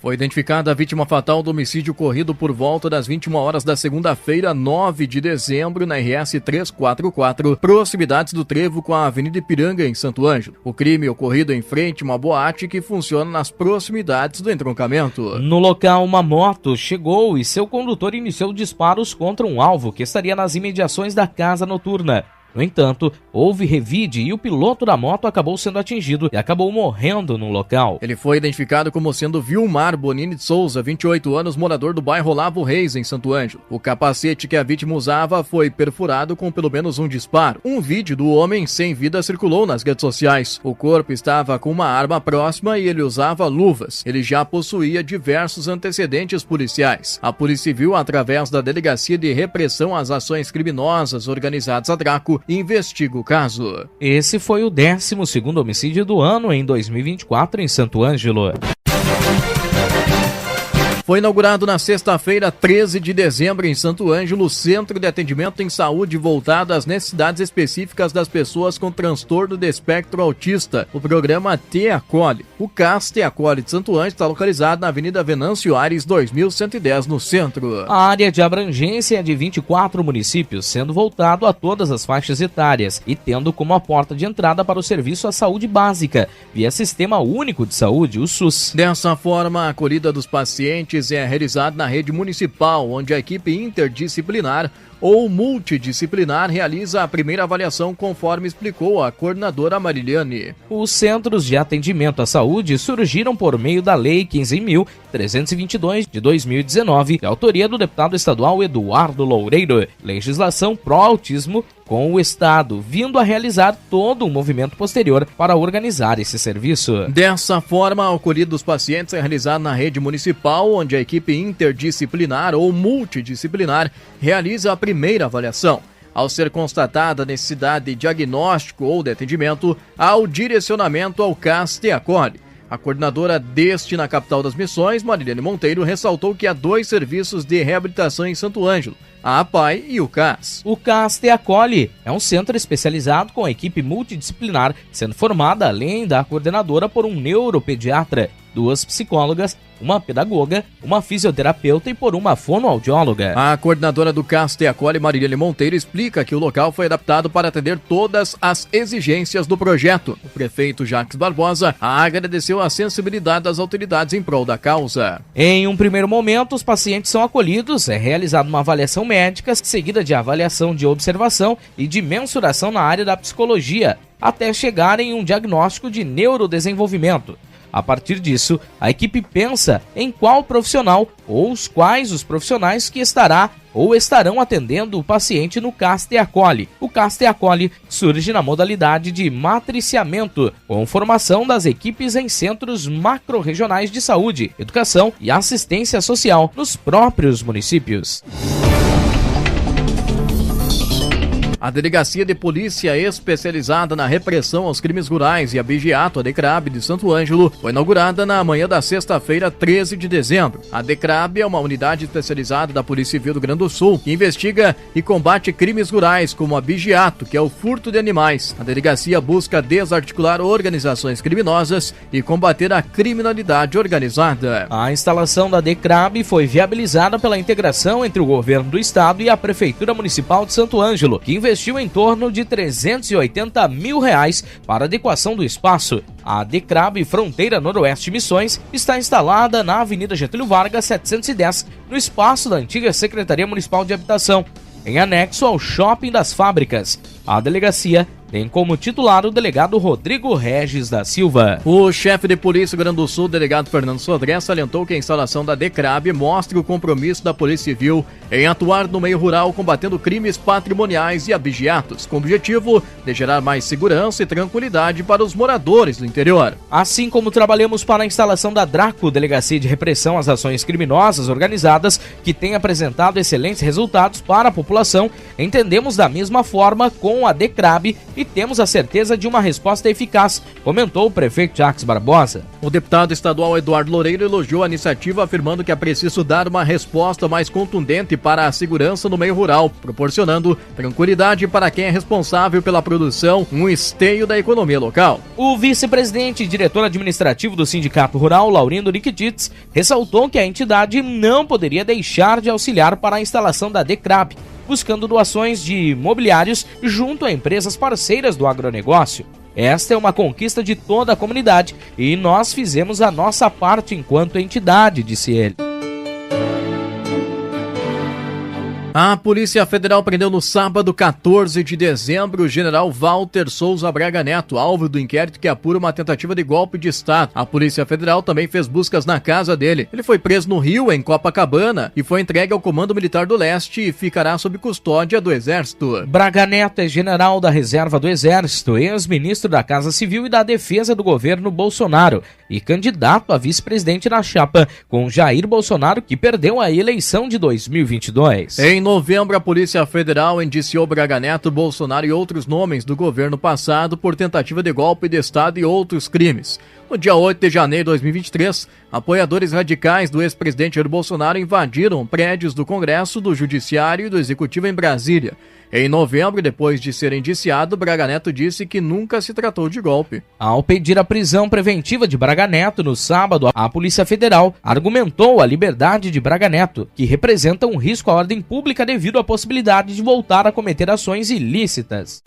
Foi identificada a vítima fatal do homicídio ocorrido por volta das 21 horas da segunda-feira, 9 de dezembro, na RS 344, proximidades do trevo com a Avenida Ipiranga, em Santo Ângelo. O crime ocorrido em frente a uma boate que funciona nas proximidades do entroncamento. No local, uma moto chegou e seu condutor iniciou disparos contra um alvo que estaria nas imediações da casa noturna. No entanto, houve revide e o piloto da moto acabou sendo atingido e acabou morrendo no local. Ele foi identificado como sendo Vilmar Bonini de Souza, 28 anos, morador do bairro Olavo Reis, em Santo Ângelo. O capacete que a vítima usava foi perfurado com pelo menos um disparo. Um vídeo do homem sem vida circulou nas redes sociais. O corpo estava com uma arma próxima e ele usava luvas. Ele já possuía diversos antecedentes policiais. A Polícia Civil, através da Delegacia de Repressão às Ações Criminosas Organizadas a Draco, investiga o caso. Esse foi o 12º homicídio do ano em 2024 em Santo Ângelo. Foi inaugurado na sexta-feira, 13 de dezembro, em Santo Ângelo, Centro de Atendimento em Saúde voltado às necessidades específicas das pessoas com transtorno de espectro autista. O programa Te Acolhe. O CAS Te Acolhe de Santo Ângelo está localizado na Avenida Venâncio Aires, 2110, no centro. A área de abrangência é de 24 municípios, sendo voltado a todas as faixas etárias e tendo como a porta de entrada para o serviço à saúde básica, via Sistema Único de Saúde, o SUS. Dessa forma, a acolhida dos pacientes é realizada na rede municipal, onde a equipe interdisciplinar ou multidisciplinar realiza a primeira avaliação, conforme explicou a coordenadora Mariliane. Os centros de atendimento à saúde surgiram por meio da Lei 15.322 de 2019, de autoria do deputado estadual Eduardo Loureiro, legislação pró-autismo com o Estado, vindo a realizar todo um movimento posterior para organizar esse serviço. Dessa forma, a acolhida dos pacientes é realizada na rede municipal, onde a equipe interdisciplinar ou multidisciplinar realiza a primeira avaliação. Ao ser constatada a necessidade de diagnóstico ou de atendimento, há o direcionamento ao CAS Te Acolhe. A coordenadora deste na capital das Missões, Mariliane Monteiro, ressaltou que há 2 serviços de reabilitação em Santo Ângelo, a APAI e o CAS. O CAS Te Acolhe é um centro especializado com a equipe multidisciplinar, sendo formada, além da coordenadora, por um neuropediatra, 2 psicólogas, uma pedagoga, uma fisioterapeuta e por uma fonoaudióloga. A coordenadora do CAS Te Acolhe, Mariliane Monteiro, explica que o local foi adaptado para atender todas as exigências do projeto. O prefeito Jacques Barbosa agradeceu a sensibilidade das autoridades em prol da causa. Em um primeiro momento, os pacientes são acolhidos, é realizada uma avaliação médica, seguida de avaliação de observação e de mensuração na área da psicologia, até chegar em um diagnóstico de neurodesenvolvimento. A partir disso, a equipe pensa em qual profissional ou quais os profissionais que estará ou estarão atendendo o paciente no CAS Te Acolhe. O CAS Te Acolhe surge na modalidade de matriciamento, com formação das equipes em centros macro-regionais de saúde, educação e assistência social nos próprios municípios. A Delegacia de Polícia Especializada na Repressão aos Crimes Rurais e Abigeato, a DECRAB, de Santo Ângelo, foi inaugurada na manhã da sexta-feira, 13 de dezembro. A DECRAB é uma unidade especializada da Polícia Civil do Rio Grande do Sul que investiga e combate crimes rurais, como abigeato, que é o furto de animais. A delegacia busca desarticular organizações criminosas e combater a criminalidade organizada. A instalação da DECRAB foi viabilizada pela integração entre o governo do estado e a Prefeitura Municipal de Santo Ângelo, que investiu em torno de R$380 mil para a adequação do espaço. A DECRAB Fronteira Noroeste Missões está instalada na Avenida Getúlio Vargas 710, no espaço da antiga Secretaria Municipal de Habitação, em anexo ao Shopping das Fábricas. A delegacia tem como titular o delegado Rodrigo Regis da Silva. O chefe de polícia do Rio Grande do Sul, delegado Fernando Sodré, salientou que a instalação da DECRAB mostra o compromisso da Polícia Civil em atuar no meio rural combatendo crimes patrimoniais e abigeatos, com o objetivo de gerar mais segurança e tranquilidade para os moradores do interior. Assim como trabalhamos para a instalação da DRACO, Delegacia de Repressão às Ações Criminosas Organizadas, que tem apresentado excelentes resultados para a população, entendemos da mesma forma com a DECRAB e temos a certeza de uma resposta eficaz, comentou o prefeito Jacques Barbosa. O deputado estadual Eduardo Loureiro elogiou a iniciativa, afirmando que é preciso dar uma resposta mais contundente para a segurança no meio rural, proporcionando tranquilidade para quem é responsável pela produção, um esteio da economia local. O vice-presidente e diretor administrativo do Sindicato Rural, Laurindo Nikitits, ressaltou que a entidade não poderia deixar de auxiliar para a instalação da DECRAB, buscando doações de mobiliários junto a empresas parceiras do agronegócio. Esta é uma conquista de toda a comunidade e nós fizemos a nossa parte enquanto entidade, disse ele. A Polícia Federal prendeu no sábado, 14 de dezembro, o general Walter Souza Braga Neto, alvo do inquérito que apura uma tentativa de golpe de Estado. A Polícia Federal também fez buscas na casa dele. Ele foi preso no Rio, em Copacabana, e foi entregue ao Comando Militar do Leste e ficará sob custódia do Exército. Braga Neto é general da Reserva do Exército, ex-ministro da Casa Civil e da Defesa do governo Bolsonaro e candidato a vice-presidente na chapa com Jair Bolsonaro, que perdeu a eleição de 2022. Em novembro, a Polícia Federal indiciou Braga Neto, Bolsonaro e outros nomes do governo passado por tentativa de golpe de Estado e outros crimes. No No dia 8 de janeiro de 2023, apoiadores radicais do ex-presidente Jair Bolsonaro invadiram prédios do Congresso, do Judiciário e do Executivo em Brasília. Em novembro, depois de ser indiciado, Braga Neto disse que nunca se tratou de golpe. Ao pedir a prisão preventiva de Braga Neto no sábado, a Polícia Federal argumentou a liberdade de Braga Neto, que representa um risco à ordem pública devido à possibilidade de voltar a cometer ações ilícitas.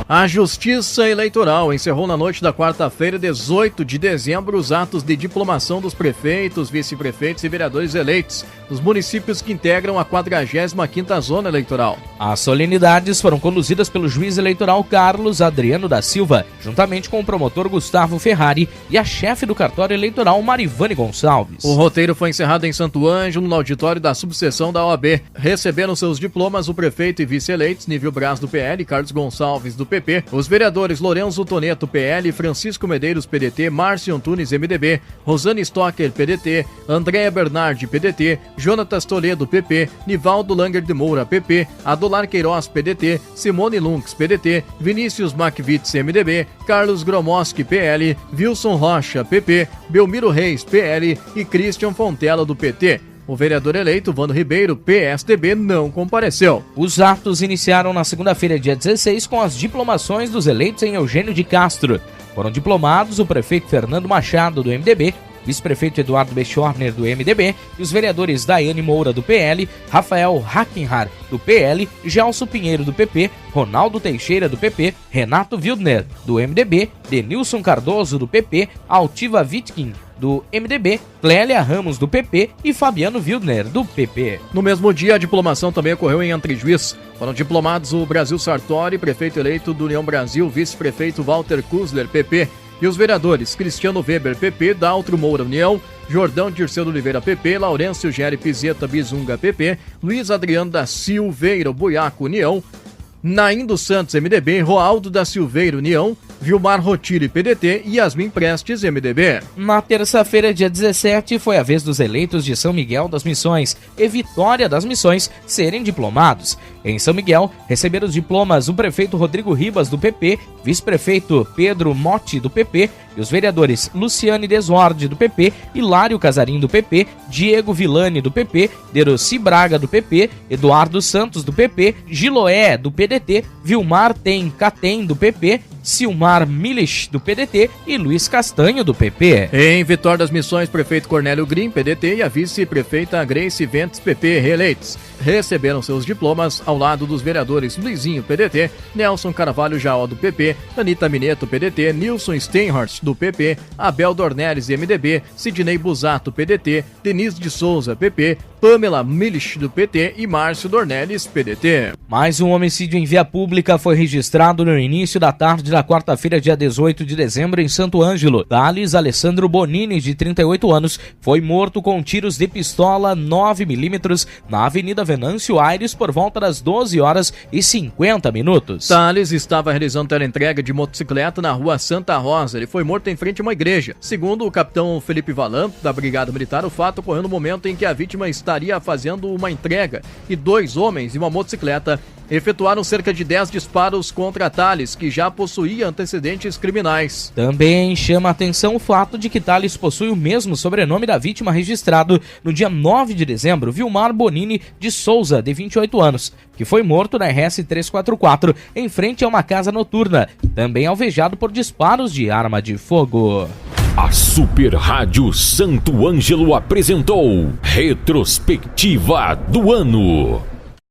A Justiça Eleitoral encerrou na noite da quarta-feira, 18 de dezembro, os atos de diplomação dos prefeitos, vice-prefeitos e vereadores eleitos dos municípios que integram a 45ª Zona Eleitoral. As solenidades foram conduzidas pelo juiz eleitoral Carlos Adriano da Silva, juntamente com o promotor Gustavo Ferrari e a chefe do cartório eleitoral Marivane Gonçalves. O roteiro foi encerrado em Santo Ângelo, no auditório da subseção da OAB. Receberam seus diplomas o prefeito e vice-eleitos Nível Braz do PL, Carlos Gonçalves do PP, os vereadores Lourenço Toneto, PL, Francisco Medeiros, PDT, Márcio Antunes, MDB, Rosane Stocker, PDT, Andréa Bernardi, PDT, Jonatas Toledo, PP, Nivaldo Langer de Moura, PP, Adolar Queiroz, PDT, Simone Lunks, PDT, Vinícius Makvitz, MDB, Carlos Gromoski, PL, Wilson Rocha, PP, Belmiro Reis, PL e Christian Fontela, do PT. O vereador eleito, Vando Ribeiro, PSDB, não compareceu. Os atos iniciaram na segunda-feira, dia 16, com as diplomações dos eleitos em Eugênio de Castro. Foram diplomados o prefeito Fernando Machado, do MDB, vice-prefeito Eduardo Bechorner, do MDB, e os vereadores Daiane Moura, do PL, Rafael Hackenhar, do PL, Gelson Pinheiro, do PP, Ronaldo Teixeira, do PP, Renato Wildner, do MDB, Denilson Cardoso, do PP, Altiva Witkin, do MDB, Clélia Ramos, do PP e Fabiano Wildner, do PP. No mesmo dia, a diplomação também ocorreu em Antrijuiz. Foram diplomados o Brasil Sartori, prefeito eleito do União Brasil, vice-prefeito Walter Kuzler, PP, e os vereadores Cristiano Weber, PP, Daltro Moura, União, Jordão Dirceu Oliveira, PP, Laurêncio Gere Pizeta Bizunga, PP, Luiz Adriano da Silveira Buiaco, União, Naim dos Santos, MDB, Roaldo da Silveira, União, Vilmar Rotiri, PDT e Yasmin Prestes, MDB. Na terça-feira, dia 17, foi a vez dos eleitos de São Miguel das Missões e Vitória das Missões serem diplomados. Em São Miguel, receberam os diplomas o prefeito Rodrigo Ribas, do PP, vice-prefeito Pedro Motti, do PP, e os vereadores Luciane Desorde, do PP, Hilário Casarim, do PP, Diego Villani, do PP, Deroci Braga, do PP, Eduardo Santos, do PP, Giloé, do PDT, Vilmar Catem, do PP, Silmar Milich, do PDT e Luiz Castanho, do PP. Em Vitória das Missões, prefeito Cornélio Grim, PDT, e a vice-prefeita Grace Ventes, PP, reeleitos. Receberam seus diplomas ao lado dos vereadores Luizinho, PDT, Nelson Carvalho Jaó, do PP, Anita Mineto, PDT, Nilson Steinhorst, do PP, Abel Dornelles, MDB, Sidney Busato, PDT, Denise de Souza, PP, Pamela Milich, do PT e Márcio Dornelles, PDT. Mais um homicídio em via pública foi registrado no início da tarde da quarta-feira, dia 18 de dezembro, em Santo Ângelo. Thales Alessandro Bonini, de 38 anos, foi morto com tiros de pistola 9mm na Avenida Venâncio Aires por volta das 12h50. Thales estava realizando teleentrega de motocicleta na rua Santa Rosa. Ele foi morto em frente a uma igreja. Segundo o capitão Felipe Valan, da Brigada Militar, o fato ocorreu no momento em que a vítima estaria fazendo uma entrega e 2 homens e uma motocicleta efetuaram cerca de 10 disparos contra Thales, que já possuía antecedentes criminais. Também chama a atenção o fato de que Thales possui o mesmo sobrenome da vítima registrado no dia 9 de dezembro, Vilmar Bonini de Souza, de 28 anos, que foi morto na RS 344 em frente a uma casa noturna, também alvejado por disparos de arma de fogo. A Super Rádio Santo Ângelo apresentou Retrospectiva do Ano.